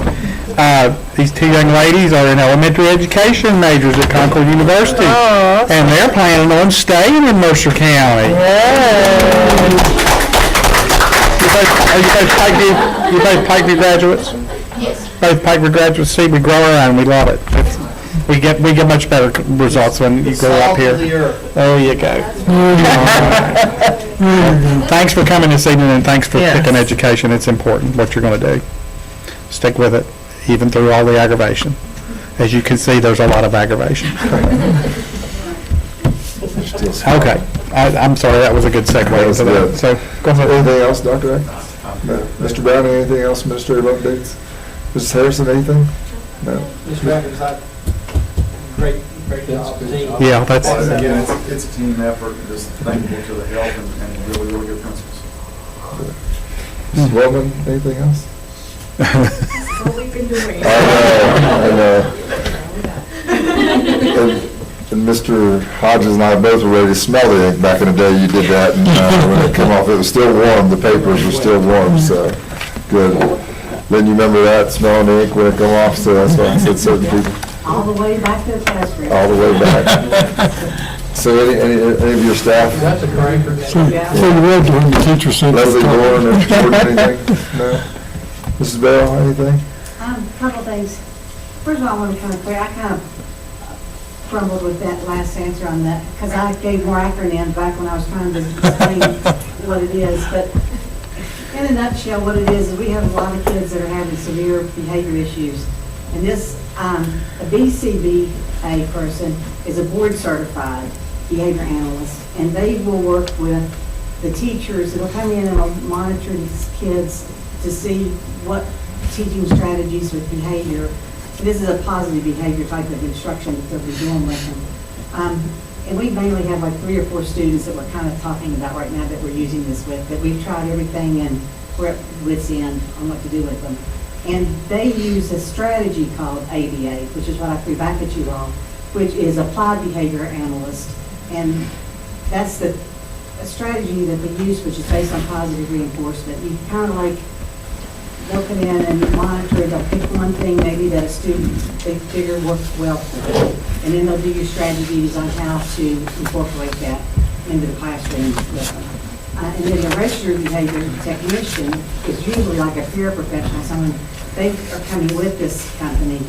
These 2 young ladies are in elementary education majors at Concord University. Oh, And they're planning on staying in Mercer County. Are you both Pikeview graduates? Yes. Both Pikeview graduates. See, we grow our own. We love it. We get much better results when you grow up here. There you go. Thanks for coming this evening, and thanks for Yes. picking education. It's important what you're going to do. Stick with it, even through all the aggravation. As you can see, there's a lot of aggravation. Okay. I'm sorry, that was a good segue was into that. good. So, go ahead. Anything else, Dr. A? No. Mr. Browning, anything else, administrative updates? Mrs. Harrison, anything? No. Mr. Atkins, great job. Team. Yeah, that's, Again, it's a team effort, just thankful to the help and really, really good principals. Mrs. Wellman, anything else? What we've been doing. I know. And Mr. Hodges and I both were ready to smell the ink back in the day you did that, and when it came off, it was still warm, the papers were still warm, so, good. Then you remember that, smelling the ink when it come off, so that's why I said certain people, All the way back to the classroom. all the way back. So any of your staff, That's a great for So the red when the teacher said. Leslie Moore, and Mr. Jordan, anything? No? Mrs. Bell, anything? Couple things. First of all, I want to kind of clear, I kind of grumbled with that last answer on that, because I gave more acronyms back when I was trying to explain what it is. But in a nutshell, what it is we have a lot of kids that are having severe behavior issues. And this, a BCBA person is a board-certified behavior analyst, and they will work with the teachers. It'll come in and it'll monitor these kids to see what teaching strategies with behavior. This is a positive behavior type of instruction that they'll be doing with them. And we mainly have like 3 or 4 students that we're kind of talking about right now that we're using this with, that we've tried everything and we're at wit's end on what to do with them. And they use a strategy called ABA, which is what I threw back at you all, which is Applied Behavior Analyst. And that's a strategy that they use, which is based on positive reinforcement. You kind of like, they'll come in and monitor, they'll pick one thing maybe that a student, they figure works well for them. And then they'll do your strategies on how to incorporate that into the classroom with them. And then the registered behavior technician is usually like a peer professional, someone, they are coming with this company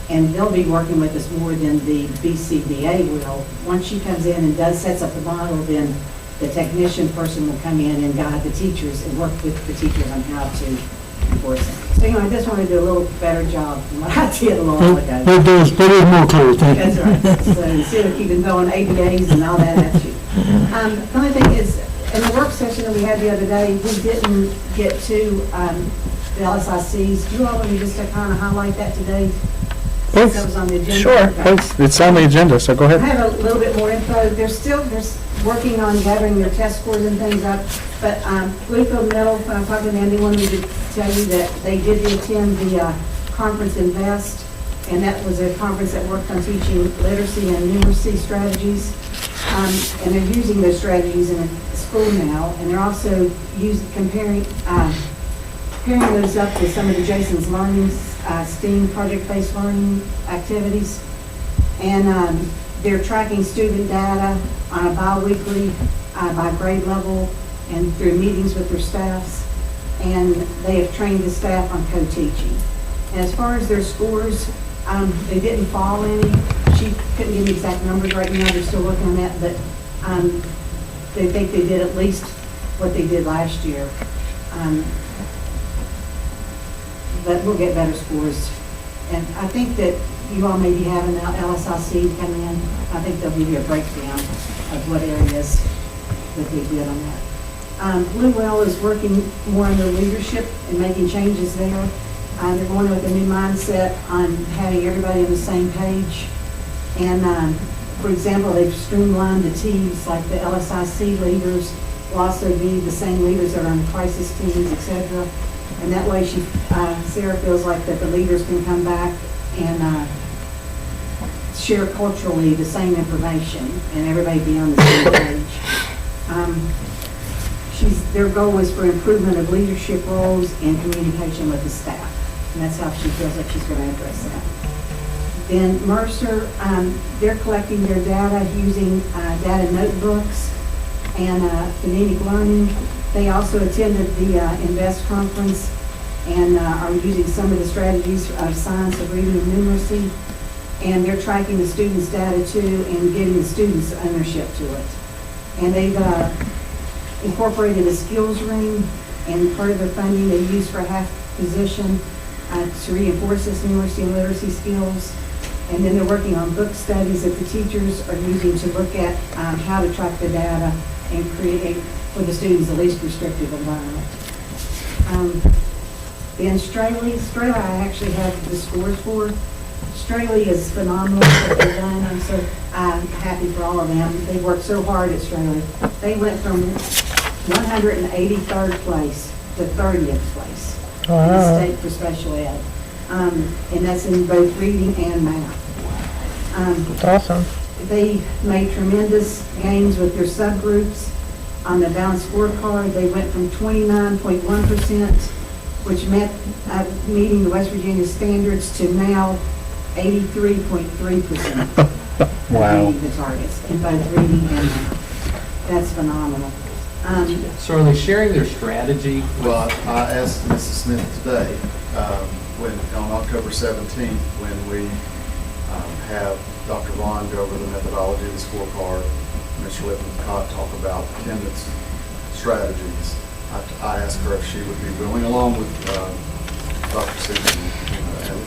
and they'll be working with us more than the BCBA will. Once she comes in and sets up the model, then the technician person will come in and guide the teachers and work with the teachers on how to enforce it. So, I just want to do a little better job than what I did a long ago. That is more clear, thank you. That's right. So instead of keeping going ABAs and all that at you. The only thing is, in the work session that we had the other day, we didn't get to the LSICs. Do you all want me just to kind of highlight that today? Since that was on the agenda? Sure, Okay. please. It's on the agenda, so go I ahead. have a little bit more info. They're working on gathering their test scores and things up. But Bluefield Middle, when I'm talking to Andy, wanted me to tell you that they did attend the conference Invest, and that was a conference that worked on teaching literacy and numeracy strategies. And they're using those strategies in a school now, and they're also comparing those up to some of the Jason's Learning, STEAM project-based learning activities. And they're tracking student data on a bi-weekly, by grade level, and through meetings with their staffs. And they have trained the staff on co-teaching. And as far as their scores, they didn't fall any. She couldn't give me exact numbers right now. They're still working on that, but they think they did at least what they did last year. But we'll get better scores. And I think that you all may be having LSIC come in. I think they'll give you a breakdown of what areas that they did on that. Blue Well is working more on their leadership and making changes there. They're going with a new mindset on having everybody on the same page. And for example, they've streamlined the teams, like the LSIC leaders will also be the same leaders that are on the crisis teams, et cetera. And that way Sarah feels like that the leaders can come back and share culturally the same information and everybody be on the same page. Their goal is for improvement of leadership roles and communication with the staff. And that's how she feels like she's going to address that. Then Mercer, they're collecting their data using data notebooks and phonemic learning. They also attended the Invest conference and are using some of the strategies of science of reading and numeracy. And they're tracking the students' data too and giving the students ownership to it. And they've incorporated a skills ring, and part of their funding they use for half position to reinforce this numeracy and literacy skills. And then they're working on book studies that the teachers are using to look at how to track the data and create for the students the least restrictive environment. Then Straley I actually have the scores for. Straley is phenomenal what they've done. I'm so happy for all of them. They worked so hard at Straley. They went from 183rd place to 30th place in the state for special ed. And that's in both reading and math. That's awesome. They made tremendous gains with their subgroups. On the balanced scorecard, they went from 29.1%, which met meeting the West Virginia standards, to now 83.3%. Wow. Meeting the targets in both reading and math. That's phenomenal. So are they sharing their strategy? Well, I asked Mrs. Smith today, on October 17th, when we have Dr. Vaughn go over the methodology of the scorecard, Mr. Lippincott talk about attendance strategies. I asked her if she would be willing, along with Dr. Susan and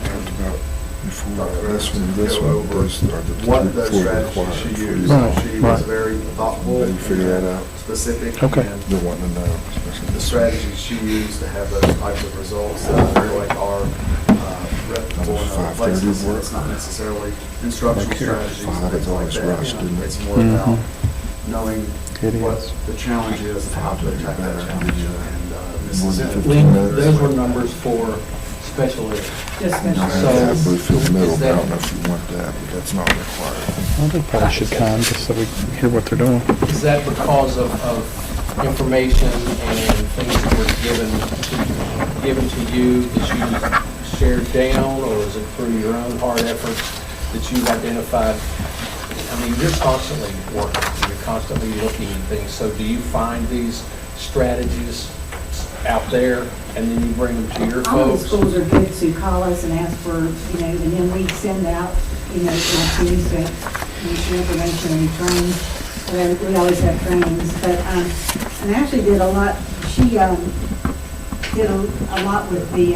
This one, those are the what those fully strategies required she for used. Right, She was right. very thoughtful, You figure that out. specific, Okay. and They're wanting to know, especially the strategies she used to have those types of results that I feel like are replicable in other 5:30 places. work. It's not necessarily instructional Like here, strategies and 5 things is like always that. rushed, isn't it? It's more about knowing It what is. the challenge is and how to attack that challenge. And More Mrs. than Smith- 15 Lynn, minutes. those were numbers for special ed. Just You don't special have ed. to have Bluefield Middle, is but I that- don't know if you want that, but that's not required. Well, they probably should come, just so we can hear what they're doing. Is that because of information and things that were given to you that you shared down, or is it through your own hard efforts that you've identified? I mean, you're constantly working, you're constantly looking at things, so do you find these strategies out there, and then you bring them to your All of the folks? schools are good to call us and ask for, and then we send out, to our teams to, information and train. We always have trainings, but, and Ashley did a lot, she, did a lot with the,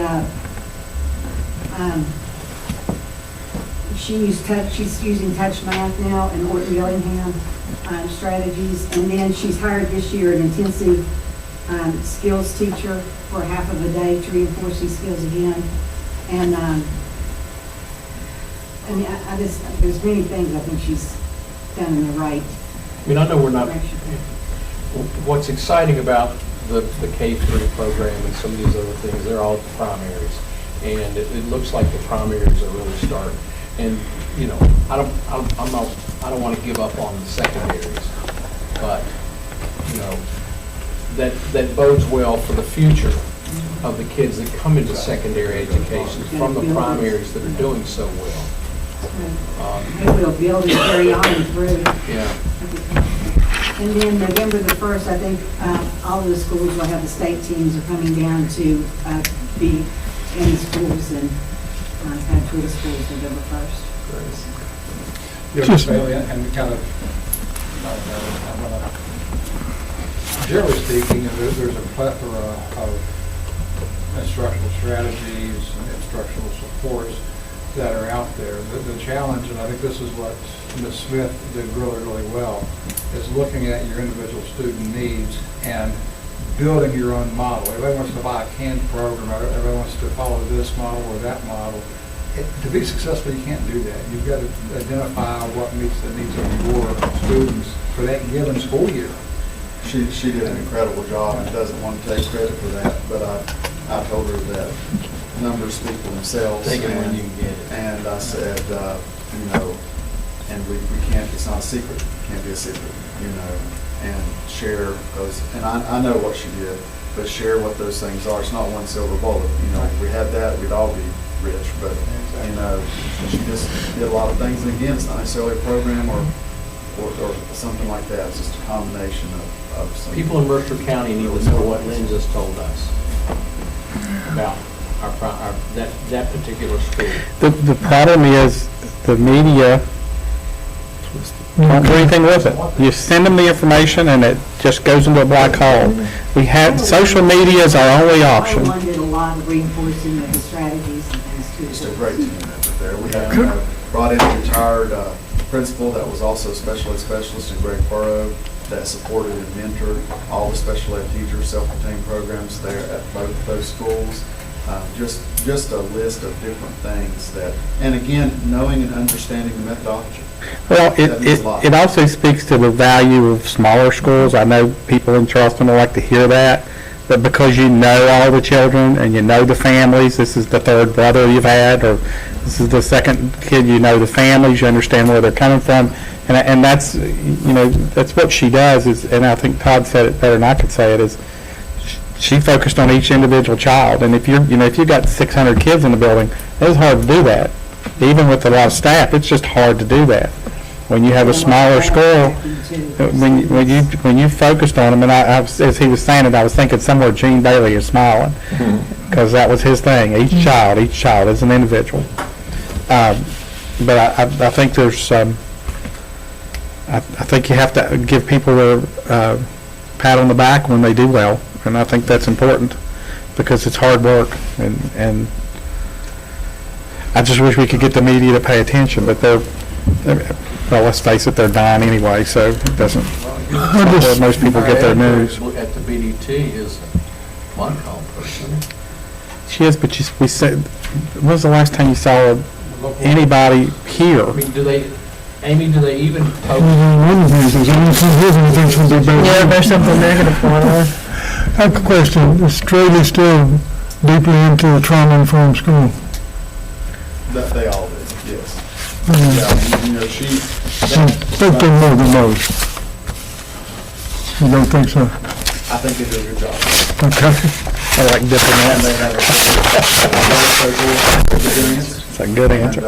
she's using Touch Math now in Orton Gillingham, strategies. And then she's hired this year an intensive, skills teacher for half of a day to reinforce these skills again. And, I mean, I just, there's many things I think she's done in the right I mean, I know we're not, direction. what's exciting about the K-3 program and some of these other things, they're all primaries. And it looks like the primaries are really starting. And, I don't want to give up on the secondaries, but, that bodes well for the future of the kids that come into secondary education from the primaries that are doing so well. Maybe we'll build and carry on through. Yeah. And then November the 1st, I think all of the schools will have the state teams are coming down to be in the schools and kind of tour the schools November 1st. Just Bailey, and kind of, generally speaking, there's a plethora of instructional strategies and instructional supports that are out there. The challenge, and I think this is what Ms. Smith did really, really well, is looking at your individual student needs and building your own model. Everybody wants to buy a canned program, everybody wants to follow this model or that model. To be successful, you can't do that. You've got to identify what meets the needs of your students for that given school year. She did an incredible job and doesn't want to take credit for that, but I told her that numbers speak for themselves. Take it when you can get it. And I said, and we can't, it's not a secret, it can't be a secret, and share those, and I know what she did, but share what those things are. It's not one silver bullet. If we had that, we'd all be rich, but, she just did a lot of things, and again, it's not necessarily a program or something like that. It's just a combination of some. People in Mercer County need to know what Lynn just told us about that particular school. The problem is the media don't do anything with it. You send them the information and it just goes into a black hole. We have, social media is our only option. One did a lot of reinforcing of the strategies and things too. Just a great team effort there. We have brought in a retired principal that was also a special ed specialist in Greg Burrow that supported and mentored all the special ed teachers, self-contained programs there at both those schools. Just a list of different things that, and again, knowing and understanding the methodology. Well, it also speaks to the value of smaller schools. I know people in Charleston will like to hear that, but because you know all the children and you know the families, this is the third brother you've had, or this is the second kid, you know the families, you understand where they're coming from, and that's, that's what she does, and I think Todd said it better than I could say it, is she focused on each individual child, and if you've got 600 kids in the building, it's hard to do that. Even with a lot of staff, it's just hard to do that. When you have a smaller school, when you focused on them, and as he was saying it, I was thinking somewhere Gene Bailey is smiling, because that was his thing. Each child is an individual. But I think there's, I think you have to give people a pat on the back when they do well, and I think that's important because it's hard work, and I just wish we could get the media to pay attention, but well, let's face it, they're dying anyway, so it doesn't, where most people get their news. At the BDT is one call person. She is, but we said, when was the last time you saw anybody here? I mean, do they even post? Yeah, there's something negative going on. I have a question. Is Straley still deeply into the trauma-informed school? That they all did, yes. I think they're more than most. You don't think so? I think they do a good job. Okay. I like dipping And in. they have a good answer. It's a good answer.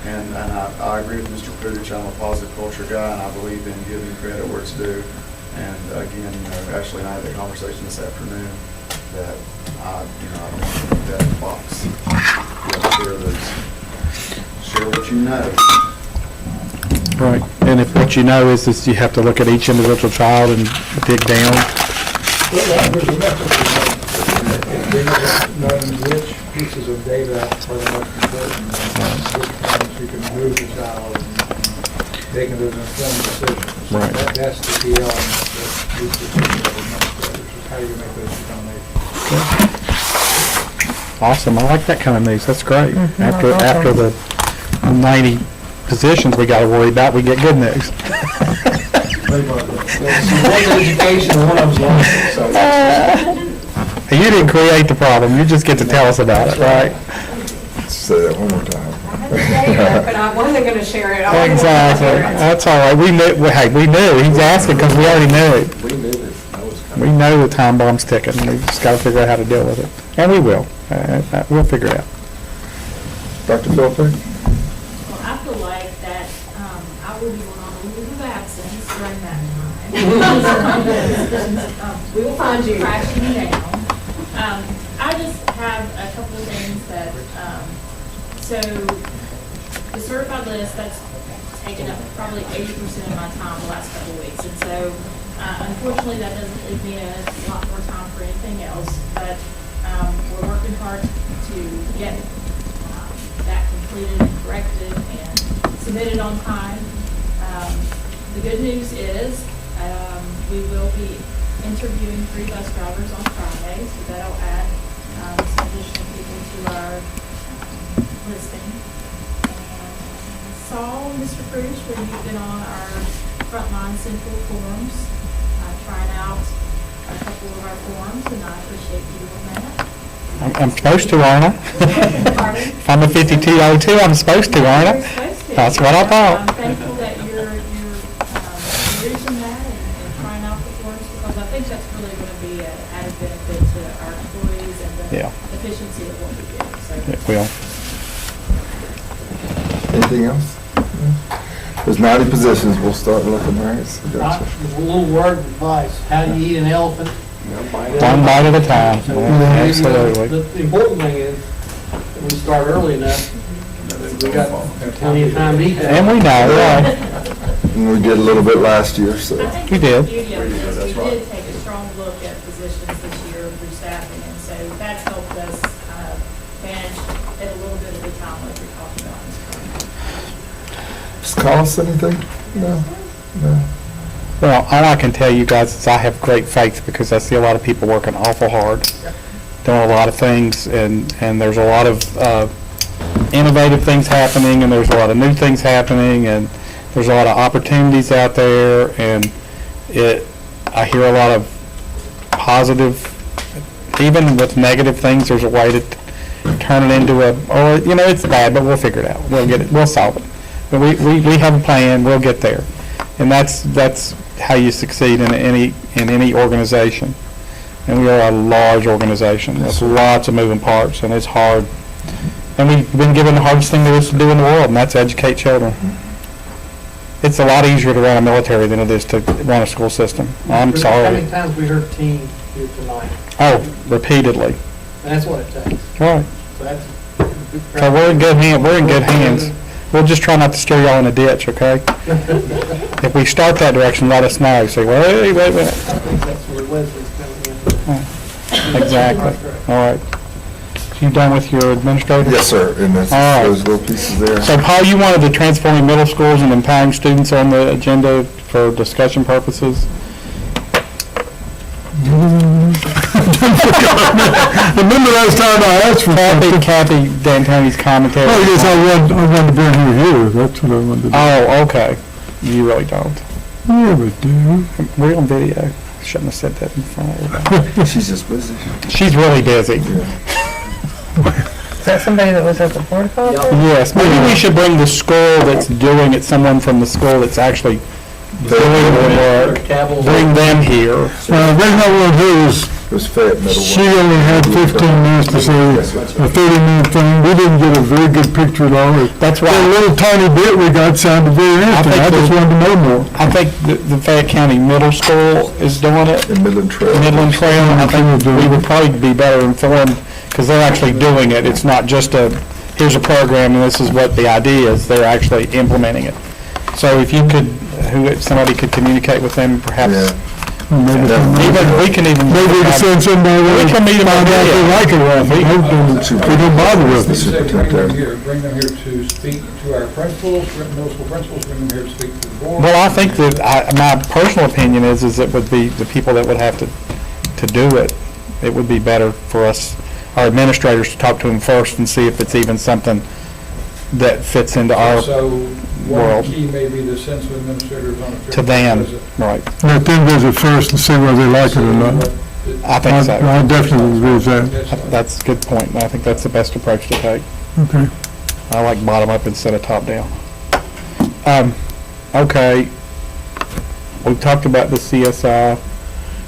And I agree with Mr. Prudick. I'm a positive culture guy, and I believe in giving credit where it's due. And again, Ashley and I had a conversation this afternoon that I don't want to put that in a box. You know, share what you know. Right, and if what you know is you have to look at each individual child and dig down. Knowing which pieces of data are the most important, which ones you can move the child and making those informed decisions. Right. That's the key element that these decisions are administrators, is how you make those determinations. Awesome, I like that kind of news, that's great. After, that's after the 90 positions we gotta worry about, we get good news. Education, one of them's learning, so. You didn't create the problem, you just get to tell us about it, right? Say that one more time. But I wasn't going to share it. I wanted to Exactly, share it. that's all right, we knew, well, hey, we knew, he's asking because we already knew. We knew that was We coming. know the time bomb's ticking, we just gotta figure out how to deal with it, and we will, we'll figure it out. Dr. Phillips? Well, I feel like that I will be going on a leave of absence during that time. We will find you. Crashing down. I just have a couple of things that, so the certified list, that's taken up probably 80% of my time the last couple of weeks. And so unfortunately, that doesn't leave me a lot more time for anything else. But we're working hard to get that completed and corrected and submitted on time. The good news is we will be interviewing 3 bus drivers on Friday, so that'll add some additional people to our listing. And saw Mr. Cruz when you've been on our frontline central forums, trying out a couple of our forums, and I appreciate you doing that. I'm supposed to, aren't I? Pardon? If I'm a 5202, I'm supposed to, aren't I? You're supposed to. That's what I thought. I'm thankful that you're using that and trying out the forums, because I think that's really going to be an added benefit to our employees and the Yeah. efficiency of what we do. So It will. Anything else? There's 90 positions, we'll start looking, right? So Right, gotcha. a little word of advice, how do you eat an elephant? One bite at a time, So, absolutely. The important thing is, that we start early enough, we got plenty of time to eat that. And we know, right? And we did a little bit last year, so. I think We the did. beauty of this, we did take a strong look at positions this year through staffing, and so that's helped us manage it a little bit at a time, like we talked about in spring. Does cost anything? No, no. Well, all I can tell you guys is I have great faith because I see a lot of people working awful hard, doing a lot of things, and there's a lot of innovative things happening, and there's a lot of new things happening, and there's a lot of opportunities out there, and I hear a lot of positive, even with negative things, there's a way to turn it into it's bad, but we'll figure it out. We'll get it, we'll solve it. But we have a plan, we'll get there. And that's how you succeed in any organization. And we are a large organization. There's lots of moving parts, and it's hard. And we've been given the hardest thing there is to do in the world, and that's educate children. It's a lot easier to run a military than it is to run a school system. I'm How sorry. many times we heard teen here tonight? Oh, repeatedly. And that's what it takes. Right. So that's. So we're in good hands. We're in good hands. We'll just try not to steer y'all in a ditch, okay? If we start that direction, let us know. Say, wait. I think that's where Leslie's coming in. Exactly. All right. You done with your administrator? Yes, sir, and that's All right. those little pieces there. So Paul, you wanted the transforming middle schools and empowering students on the agenda for discussion purposes? Remember last time I asked for something? Kathy D'Antoni's commentary. Oh, yes, I wanted to bring her here, that's what I wanted to do. Oh, okay. You really don't. Yeah, we do. We're on video. Shouldn't have said that in front of everybody. She's just busy. She's really busy. Is that somebody that was at the board call? Yes, maybe we should bring the school that's doing it, someone from the school that's actually doing the work, bring them here. They know what it is, It was Fayette Middle. She only had 15 minutes to say a 30-minute thing. We didn't get a very good picture at all. That's The why little tiny bit we got sounded very interesting. I just wanted to know more. I think the Fayette County Middle School is doing it. In Midland Trail. Midland Trail, and I think we would probably be better informed, because they're actually doing it. It's not just here's a program and this is what the idea is. They're actually implementing it. So if you could, somebody could communicate with them, perhaps. Yeah. Maybe We can even. we can send somebody We there can to meet them find on out if they video. like it or not. We don't bother with it. You say bring them here to speak to our principals, middle school principals, bring them here to speak to the board. Well, I think that, my personal opinion is it would be the people that would have to do it. It would be better for us, our administrators, to talk to them first and see if it's even something that fits into our, So one world. key may be to send some administrators on a trip. to them, visit. right. Let them visit first and see whether they like it or not. I think so. I definitely agree with that. That's a good point, and I think that's the best approach to take. Okay. I like bottom up instead of top down. Okay, we talked about the CSI,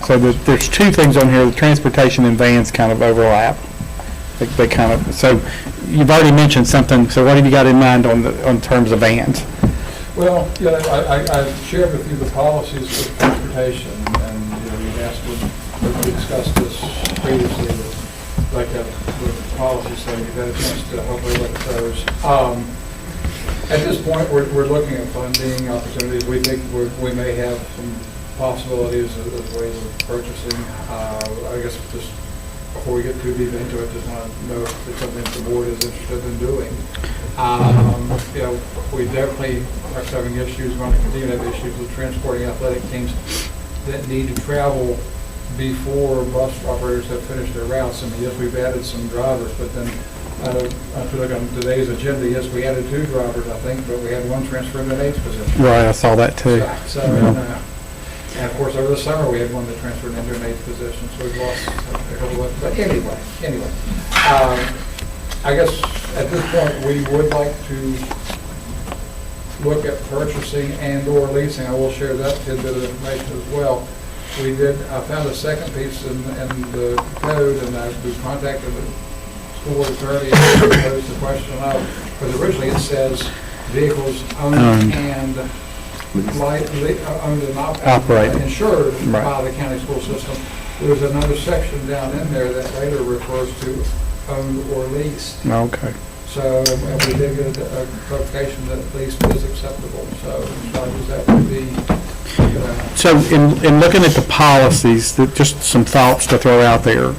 so there's two things on here, the transportation and vans kind of overlap. They kind of, so you've already mentioned something, so what have you got in mind on terms of vans? Well, I shared with you the policies of transportation, and, you asked when we discussed this previously, with the policy, so you've had a chance to hopefully look at those. At this point, we're looking at funding opportunities. We think we may have some possibilities of ways of purchasing. I guess just before we get too deep into it, just want to know if it's something the board is interested in doing. We definitely are having issues, going to continue to have issues with transporting athletic teams that need to travel before bus operators have finished their routes. I mean, yes, we've added some drivers, but then, if you look on today's agenda, yes, we added 2 drivers, I think, but we had 1 transfer in the 8th position. Right, I saw that too. So, Yeah. and of course, over the summer, we had 1 that transferred into an 8th position, so we've lost a couple of, but anyway. I guess at this point, we would like to look at purchasing and/or leasing. I will share that tidbit of information as well. I found a second piece in the code, and we contacted the school attorney and posed the question of, because originally it says vehicles owned and owned and Operated. insured Right. by the county school system. There's another section down in there that later refers to owned or leased. Okay. So we did get a clarification that leased is acceptable, so as long as that would be, So in looking at the policies, just some thoughts to throw out there.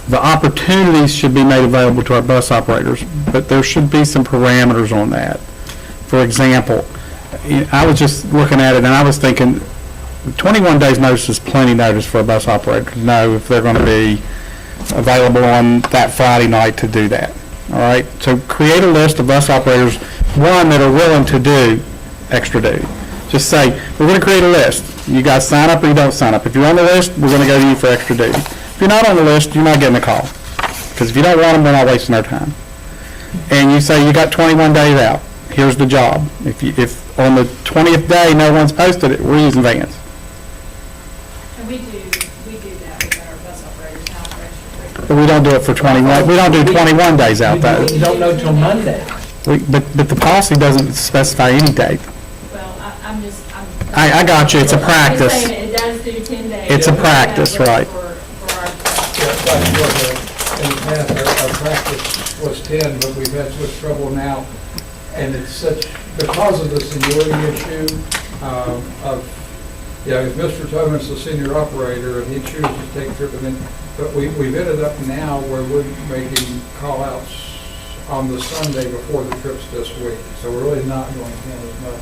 The opportunities should be made available to our bus operators, but there should be some parameters on that. For example, I was just looking at it and I was thinking 21 days notice is plenty notice for a bus operator to know if they're going to be available on that Friday night to do that. All right, so create a list of bus operators, one, that are willing to do extra duty. Just say, we're going to create a list. You guys sign up or you don't sign up. If you're on the list, we're going to go to you for extra duty. If you're not on the list, you're not getting a call. Because if you don't want them, they're not wasting their time. And you say you got 21 days out. Here's the job. If on the 20th day no one's posted it, we're using vans. And we do that with our bus operators now for extra free. But we don't do it for 21. We don't do 21 days out though. You don't know till Monday. But the policy doesn't specify any date. Well, I got you. It's a I'm just practice. saying it does do 10 days. It's a practice, right. For our in the past, our practice was 10, but we've had such trouble now, and it's such, because of the seniority issue, if Mr. Tobin's the senior operator and he chooses to take a trip, but we've ended up now where we're making call-outs on the Sunday before the trips this week, so we're really not going to have as much.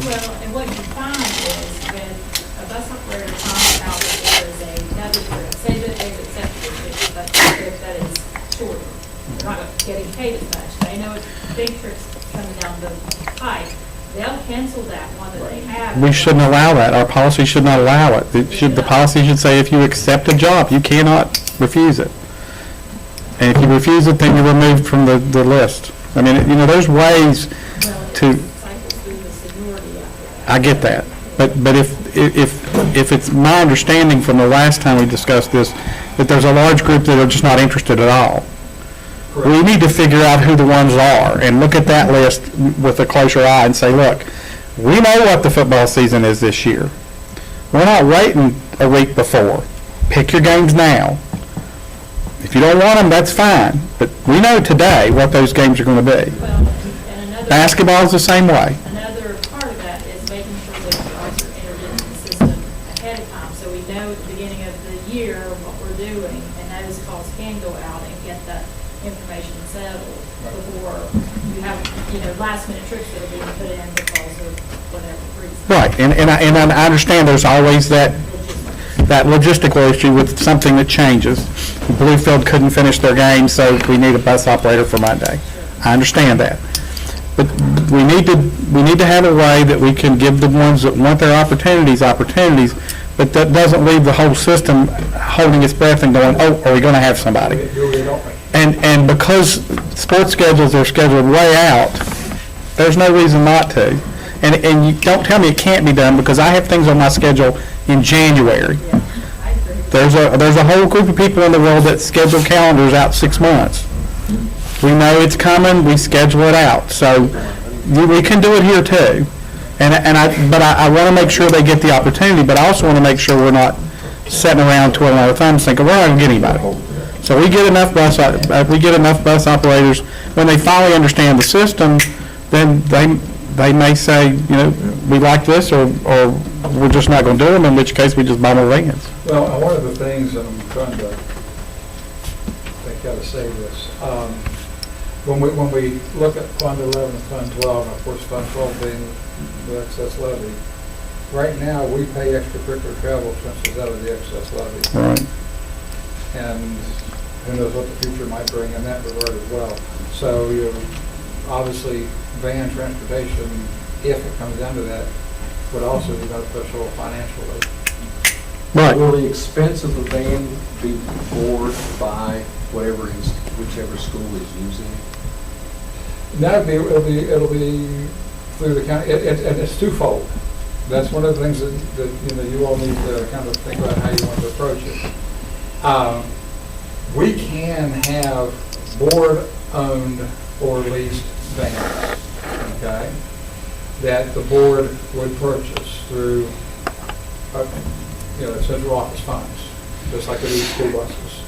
Well, and what you find is when a bus operator finds out that there is another trip, say that they've accepted a trip, but the trip that is shorter, not getting paid as much, they know it's big trips coming down the pike, they'll cancel that one that they have. We shouldn't allow that. Our policy should not allow it. The policy should say if you accept a job, you cannot refuse it. And if you refuse it, then you're removed from the list. I mean, there's ways to, Cycles through the seniority out there. I get that. But if it's my understanding from the last time we discussed this, that there's a large group that are just not interested at all. We need to figure out who the ones are and look at that list with a closer eye and say, look, we know what the football season is this year. We're not waiting a week before. Pick your games now. If you don't want them, that's fine. But we know today what those games are going to be. Well, and another. Basketball is the same way. Another part of that is making sure that we also entered into the system ahead of time, so we know at the beginning of the year what we're doing, and those calls can go out and get the information settled before you have, last minute trips that are being put in because of whatever reason. Right, and I understand there's always that logistical issue with something that changes. Bluefield couldn't finish their game, so we need a bus operator for Monday. I understand that. But we need to have a way that we can give the ones that want their opportunities, but that doesn't leave the whole system holding its breath and going, oh, are we going to have somebody? And because sports schedules are scheduled way out, there's no reason not to. And you don't tell me it can't be done, because I have things on my schedule in January. There's a whole group of people in the world that schedule calendars out 6 months. We know it's coming, we schedule it out. So we can do it here too. But I want to make sure they get the opportunity, but I also want to make sure we're not sitting around twiddling our thumbs thinking, we're not going to get anybody. So we get enough bus operators, when they finally understand the system, then they may say, we like this, or we're just not going to do them, in which case we just buy more vans. Well, one of the things, and I'm trying to think how to say this, when we look at Fund 11 and Fund 12, and of course Fund 12 being the excess levy, right now we pay extracurricular travel expenses out of the excess levy. Right. And who knows what the future might bring in that regard as well. So, obviously, van transportation, if it comes down to that, would also be beneficial financially. Right. Will the expense of the van be borne by whichever school is using it? No, it'll be through the county, and it's twofold. That's one of the things that you all need to kind of think about how you want to approach it. We can have board-owned or leased vans, okay, that the board would purchase through, central office funds, just like they do school buses.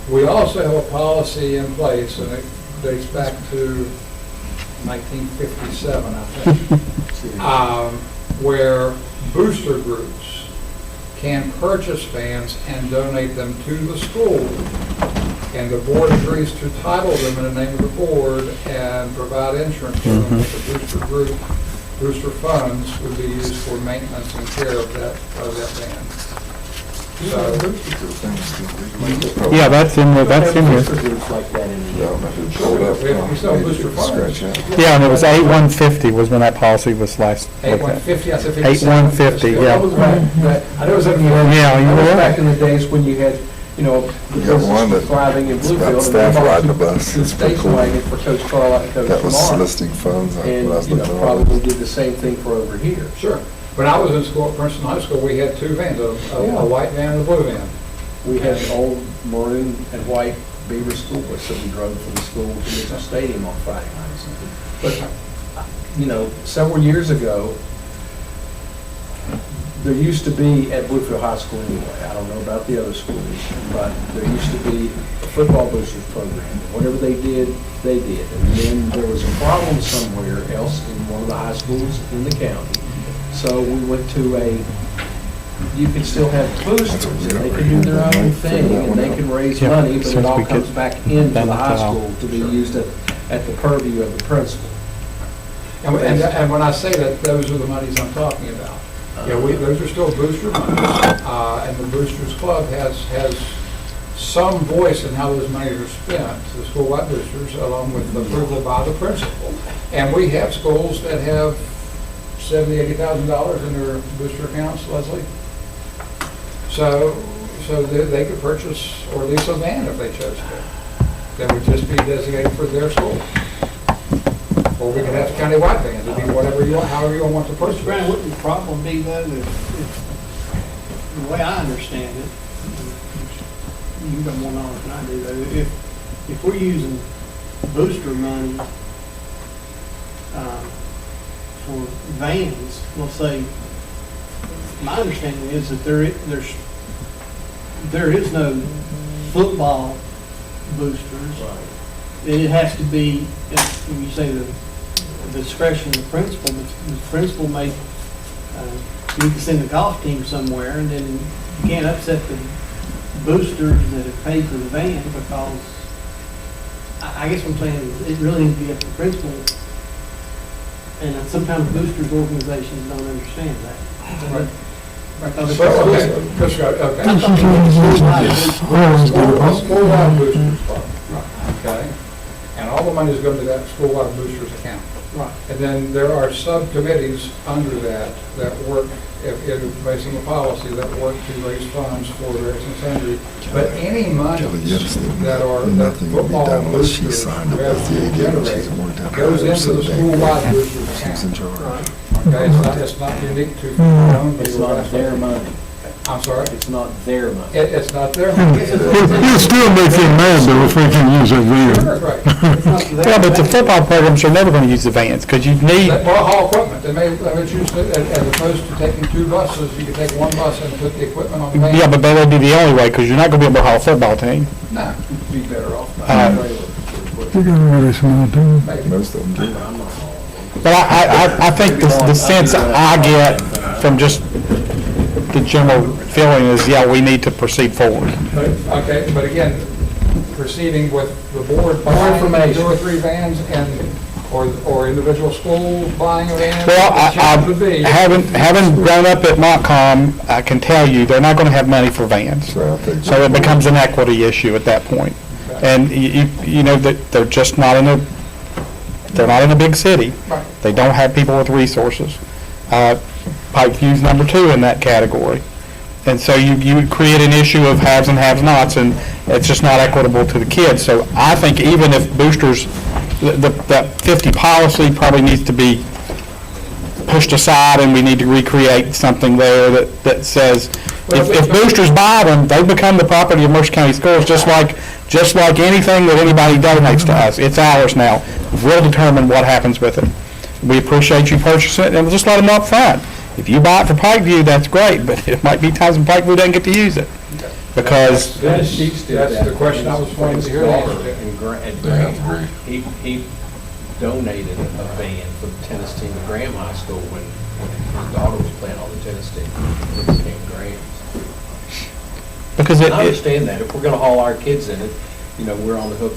We also have a policy in place, and it dates back to 1957, I think, where booster groups can purchase vans and donate them to the school, and the board agrees to title them in the name of the board and provide insurance for them, but the booster funds would be used for maintenance and care of that van. So, Yeah, that's in here. Groups like that in the we sell booster funds. Yeah, and it was 8150 was when that policy was last looked at. 8150, I said 8150, yeah. That was I know it was Yeah, you were. back in the days when you had, the got one business that- thriving in it's got Bluefield. staff and riding the bus. The It's pretty station cool. wagon for Coach Carl and Coach That was Lamar. soliciting funds when I And, was looking at probably all did the same thing for over here. Sure. When I was in school at Princeton High School, we had 2 vans, a white van and a blue van. We had an old maroon and white Beaver school bus that we drove from the school to Mitchell Stadium on Friday nights. But, several years ago, there used to be at Bluefield High School anyway, I don't know about the other schools, but there used to be a football boosters program. Whatever they did, they did. And then there was a problem somewhere else in one of the high schools in the county. So we went to you can still have boosters, and they can do their own thing, and they can raise money, but it all comes back into the high school to be used at the purview of the principal. And when I say that, those are the monies I'm talking about. Those are still booster monies, and the Boosters Club has some voice in how those monies are spent, the school-wide boosters, along with approval by the principal. And we have schools that have $70,000, $80,000 in their booster accounts, Leslie. So they could purchase or lease a van if they chose to. That would just be designated for their school. or we can have countywide vans, it'd be whatever you want, however you want to push Mr. Brown, it. wouldn't the problem be though, if, the way I understand it, you've got more knowledge than I do though, if we're using booster money, for vans, we'll say, my understanding is that there is no football boosters. It has to be, when you say the discretion of the principal, the principal may, you need to send the golf team somewhere, and then you can't upset the boosters that have paid for the van, because I guess what I'm saying is, it really needs to be up to the principal. And sometimes boosters organizations don't understand that. Right. Because So, okay, school-wide boosters fund, okay? And all the money is going to that school-wide boosters account. Right. And then there are subcommittees under that work, if basing a policy, that work to raise funds for various and sundry. But any money that are, that Nothing will be football done unless she boosters signed up with the AD, generate she's worked out. goes into the school-wide boosters She's in account. charge. Okay, it's not unique to. It's not their money. I'm sorry? It's not their money. It's not their money. It'll still make them mad though if they can use that van. Right. Yeah, but the football programs are never going to use the vans, because you need, Well, haul equipment, they may choose to, as opposed to taking two buses, you could take one bus and put the equipment on the van. yeah, but that would be the only way, because you're not going to be able to haul a football team. No, Be better off. They're gonna really small too. maybe. Most of them do. But I think the sense I get from just the general feeling is, yeah, we need to proceed forward. Okay, but again, proceeding with the board More buying information. 2 or 3 vans and, or individual schools buying a van. Well, the challenge would be- having grown up at Montcalm, I can tell you, they're not going to have money for vans. So I think. So it becomes an equity issue at that point. And you know, that they're just not in a big city. Right. They don't have people with resources. Pikeview's number 2 in that category. And so you would create an issue of haves and have-nots, and it's just not equitable to the kids. So I think even if boosters, that 50 policy probably needs to be pushed aside, and we need to recreate something there that says, if boosters buy them, they become the property of Mercer County Schools, just like anything that anybody donates to us. It's ours now. We'll determine what happens with it. We appreciate you purchasing it, and we'll just let them know up front. If you buy it for Pikeview, that's great, but it might be times when Pikeview doesn't get to use it. Because Dennis Sheets did That's that the question I was for wanting his to hear the daughter answer to. at Graham. He donated a van for the tennis team at Graham High School when his daughter was playing on the tennis team. It became Graham's. because I understand that. If we're going to haul our kids in it, we're on the hook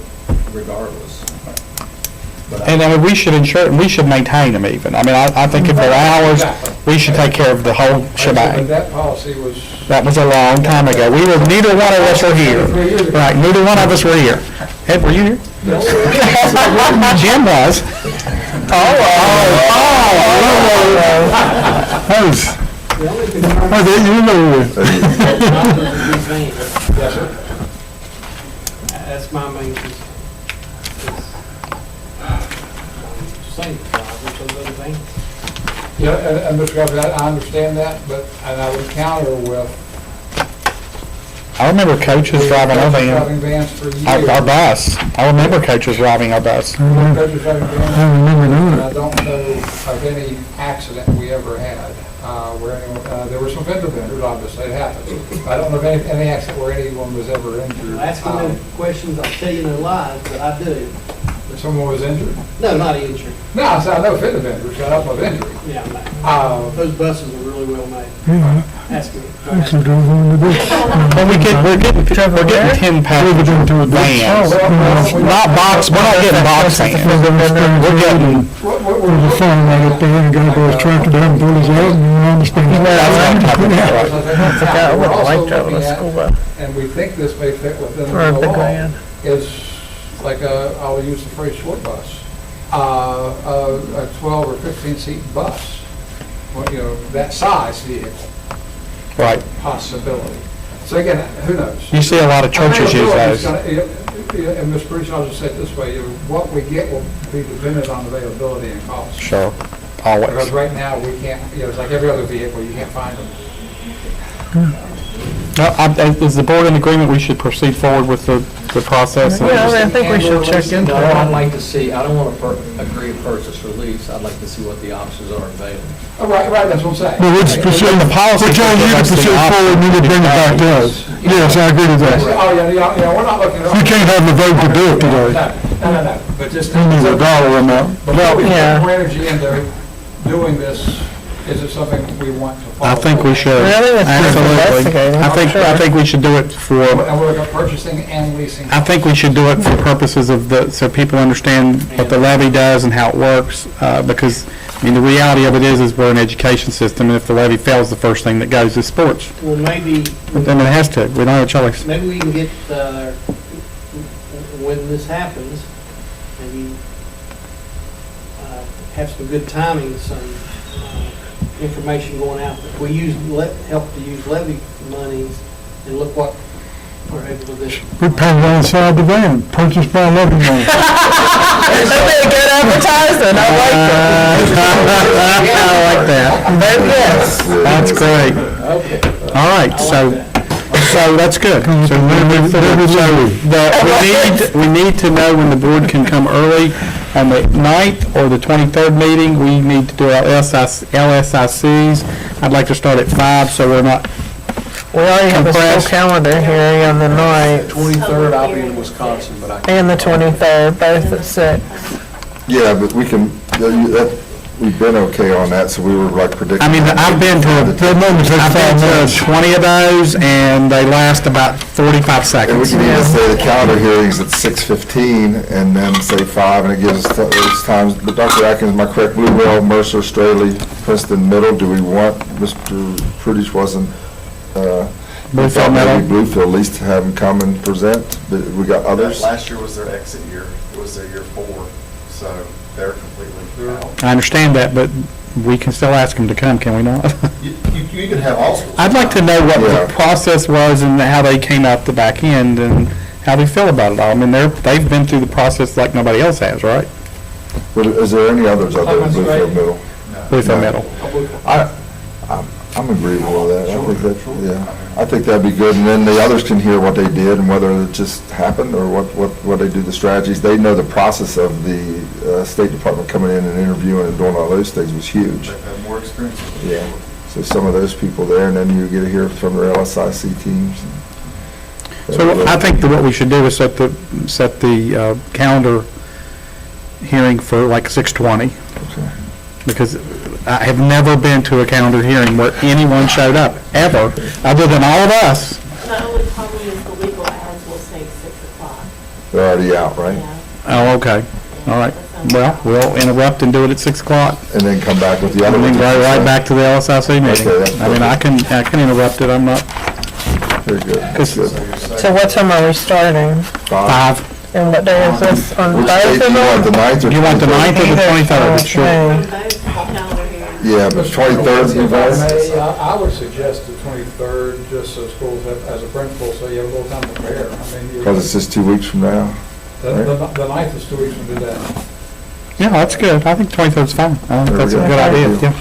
regardless. But and I mean, we should insure it, and we should maintain them even. I mean, I think if they're ours, we should take care of the whole But shebang. that policy was. That was a long time ago. Neither one of us were here. Right, neither one of us were here. Ed, were you here? Jim was. The only concern I think you know. Yes, sir. that's my main concern. Same drivers of those vans. Yeah, and Mr. Godfrey, I understand that, but, and I would counter with. I remember coaches driving our Driving van, vans for years. our bus. I remember coaches driving our bus. Coaches driving vans. I remember And that. I don't know of any accident we ever had, where anyone, there were some fender benders, obviously, it happens. I don't know of any accident where anyone was ever injured. Asking them questions, I'll tell you no lies, but I do. Someone was injured. No, not injured. No, I said, I know fender benders got up of injury. Yeah, no. Those buses are really well made. Yeah, Ask me. I actually drove one today. But we're getting 10 passenger vans. Not box, we're not getting box vans. We're getting, There's a farm right up there, and a guy brought his tractor down and pulled his out, and you understand. I would like driving a school bus. And we think this may fit within Or a the big law, van. is like I'll use the phrase short bus, a 12 or 15 seat bus, well, that size vehicle right. possibility. So again, who knows? You see a lot of churches use those. and Mr. Bruce, I'll just say it this way, what we get will be dependent on availability and cost. Sure, Because always. right now, we can't, it's like every other vehicle, you can't find them. Is the board in agreement we should proceed forward with the process? Yeah, I think we should check into No, I'd it. like to see, I don't want to agree to purchase or lease, I'd like to see what the options are available. Oh, right, that's what I'm saying. Well, let's proceed, the policy but John, you can gives us the proceed option forward, and then bring it back to us. Yes, I agree with that. Oh, yeah, we're not looking at. We can't have the vote to do it today. No, but just. We need a dollar amount. Before we put Yeah. more energy into doing this, is it something we want to follow? I think we should. Really? It's worth Absolutely. investigating, I think we should do it for, And we're looking at purchasing and leasing. I think we should do it for purposes of so people understand what the levy does and how it works, because, I mean, the reality of it is we're an education system, and if the levy fails, the first thing that goes is sports. Well, maybe, But then it has to, we don't have a choice. maybe we can get, when this happens, maybe have some good timing, some information going out. If we help to use levy monies and look what we're able to do. We paint it inside the van, purchased by levy money. That'd be a good advertisement, I like that. I like that. Very yes. That's great. Okay. All right, so that's good. So we need to know when the board can come early on the 9th or the 23rd meeting. We need to do our LSICs. I'd like to start at 5, so we're not, We already have a school Compressed. calendar hearing on the 9th 23rd, I'll be in Wisconsin, but I can't. and the 23rd, both at 6. Yeah, but we can, we've been okay on that, so we were like predicting. I mean, I've been to 20 of those, and they last about 45 And we seconds. can even say the calendar hearing's at 6:15, and then say 5, and it gives us those times. But Dr. Atkins, am I correct, Bluebell, Mercer, Straley, Princeton Middle, do we want, Mr. Prudich wasn't, we Bluefield thought maybe Middle? Bluefield, at least have them come and present, but we got others? Last year was their exit year, it was their year 4, so they're completely out. I understand that, but we can still ask them to come, can we not? You could have all schools. I'd like to know what Yeah. the process was and how they came out the back end and how they feel about it all. I mean, they've been through the process like nobody else has, right? But is there any others other than Thomas Gray. Bluefield Middle? Bluefield Middle. I'm agreeable with that. I think that, yeah, I think that'd be good, and then the others can hear what they did and whether it just happened or what they do, the strategies. They know the process of the State Department coming in and interviewing and doing all those things was huge. They've had more experience. Yeah, so some of those people there, and then you get to hear from their LSIC teams. So I think that what we should do is set the calendar hearing for like 6:20, Okay. because I have never been to a calendar hearing where anyone showed up, ever, other than all of us. The only problem is the legal ads will say 6 o'clock. They're already out, right? Yeah. Oh, okay, all right. Well, we'll interrupt and do it at 6 o'clock, And then come back with the other and ones. then go right back to the LSIC meeting. Okay, that's I mean, I can interrupt it, I'm not, Very good. That's good. So what time are we starting? 5. And what day is this? On Which date both do of you want, the them? 9th or? You want the 9th or the 23rd? It's your- Okay. Both calendar hearings. Yeah, but 23rd, you guys? I would suggest the 23rd, just so schools have, as a principal, so you have a little time to prepare. I mean, Because it's just 2 weeks from now. the 9th is 2 weeks from today. Yeah, that's good. I think 23rd's fine. I think There we that's a go. good idea, Thank you.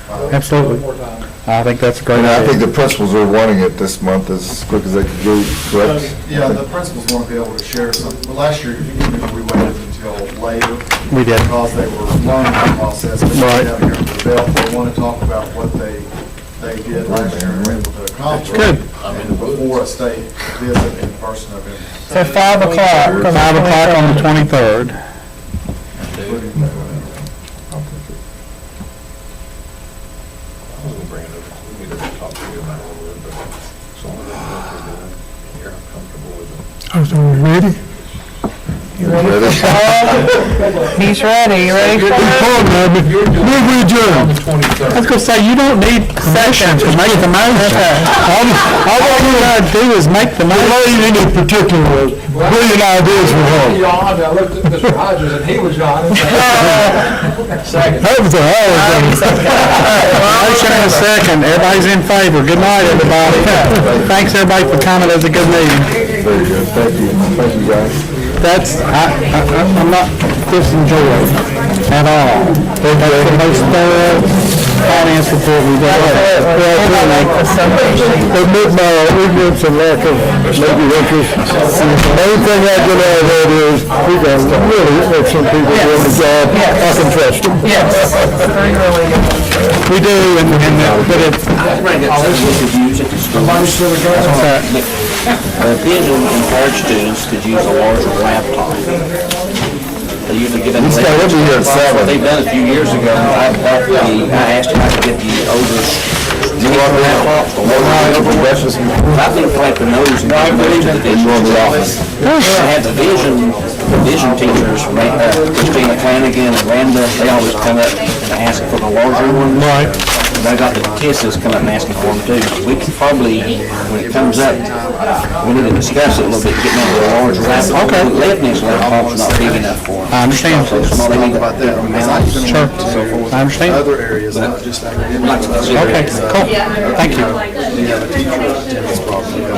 yeah. Absolutely. More time. I think that's a great And I think idea. the principals are wanting it this month as quick as they could go, correct? Yeah, the principals want to be able to share some, but last year, we waited until later We did. because they were learning the process. But Right. now here, they want to talk about what they did last year and were able to accomplish. Good. Before a state visit in person of them. So 5 o'clock. on the 5 o'clock on the 23rd. 23rd. I was gonna bring it up, we need to talk to you about it a little bit, but as long as I'm doing, you're comfortable with it. I was ready. You ready for Paul? He's ready. You ready for Good it? call, Abby. Move we adjourn. I was gonna say, you don't need permission to make the motion. All you gotta do is make the The motion. lady in particular, brilliant ideas for her. Yawned, I looked at Mr. Hodges and he was yawning. Second. That was a hell of a Motion and a second. Everybody's in favor. Good night, everybody. Thanks, everybody, for coming. It was a good meeting. Very good, thank you guys. I'm not disenjoyed at all. That's the most thorough finance report we've ever had. Admit my ignorance and lack of maybe interest. The main thing I get out of that is, we got really excellent people doing the job. I can trust them. Yes, they really do. We do, but it's, Vision impaired students could use a larger laptop. They usually get in. He's got to be here at 7. They've done it a few years ago. I asked him to get the older laptops. I've been collecting those and giving those to the district office. I had the vision teachers, Christina Flanagan and Randa, they always come up and ask for the larger ones. Right. I got the TISs come up and asking for them too. We could probably, when it comes up, we need to discuss it a little bit, getting into a larger laptop. Okay. Lebanese laptops not big enough for them. I understand. So small, they need to About that, mouse. Sure. So forth. I understand. other areas, not just academic. Okay, cool. Thank you. You have a teacher attendance problem.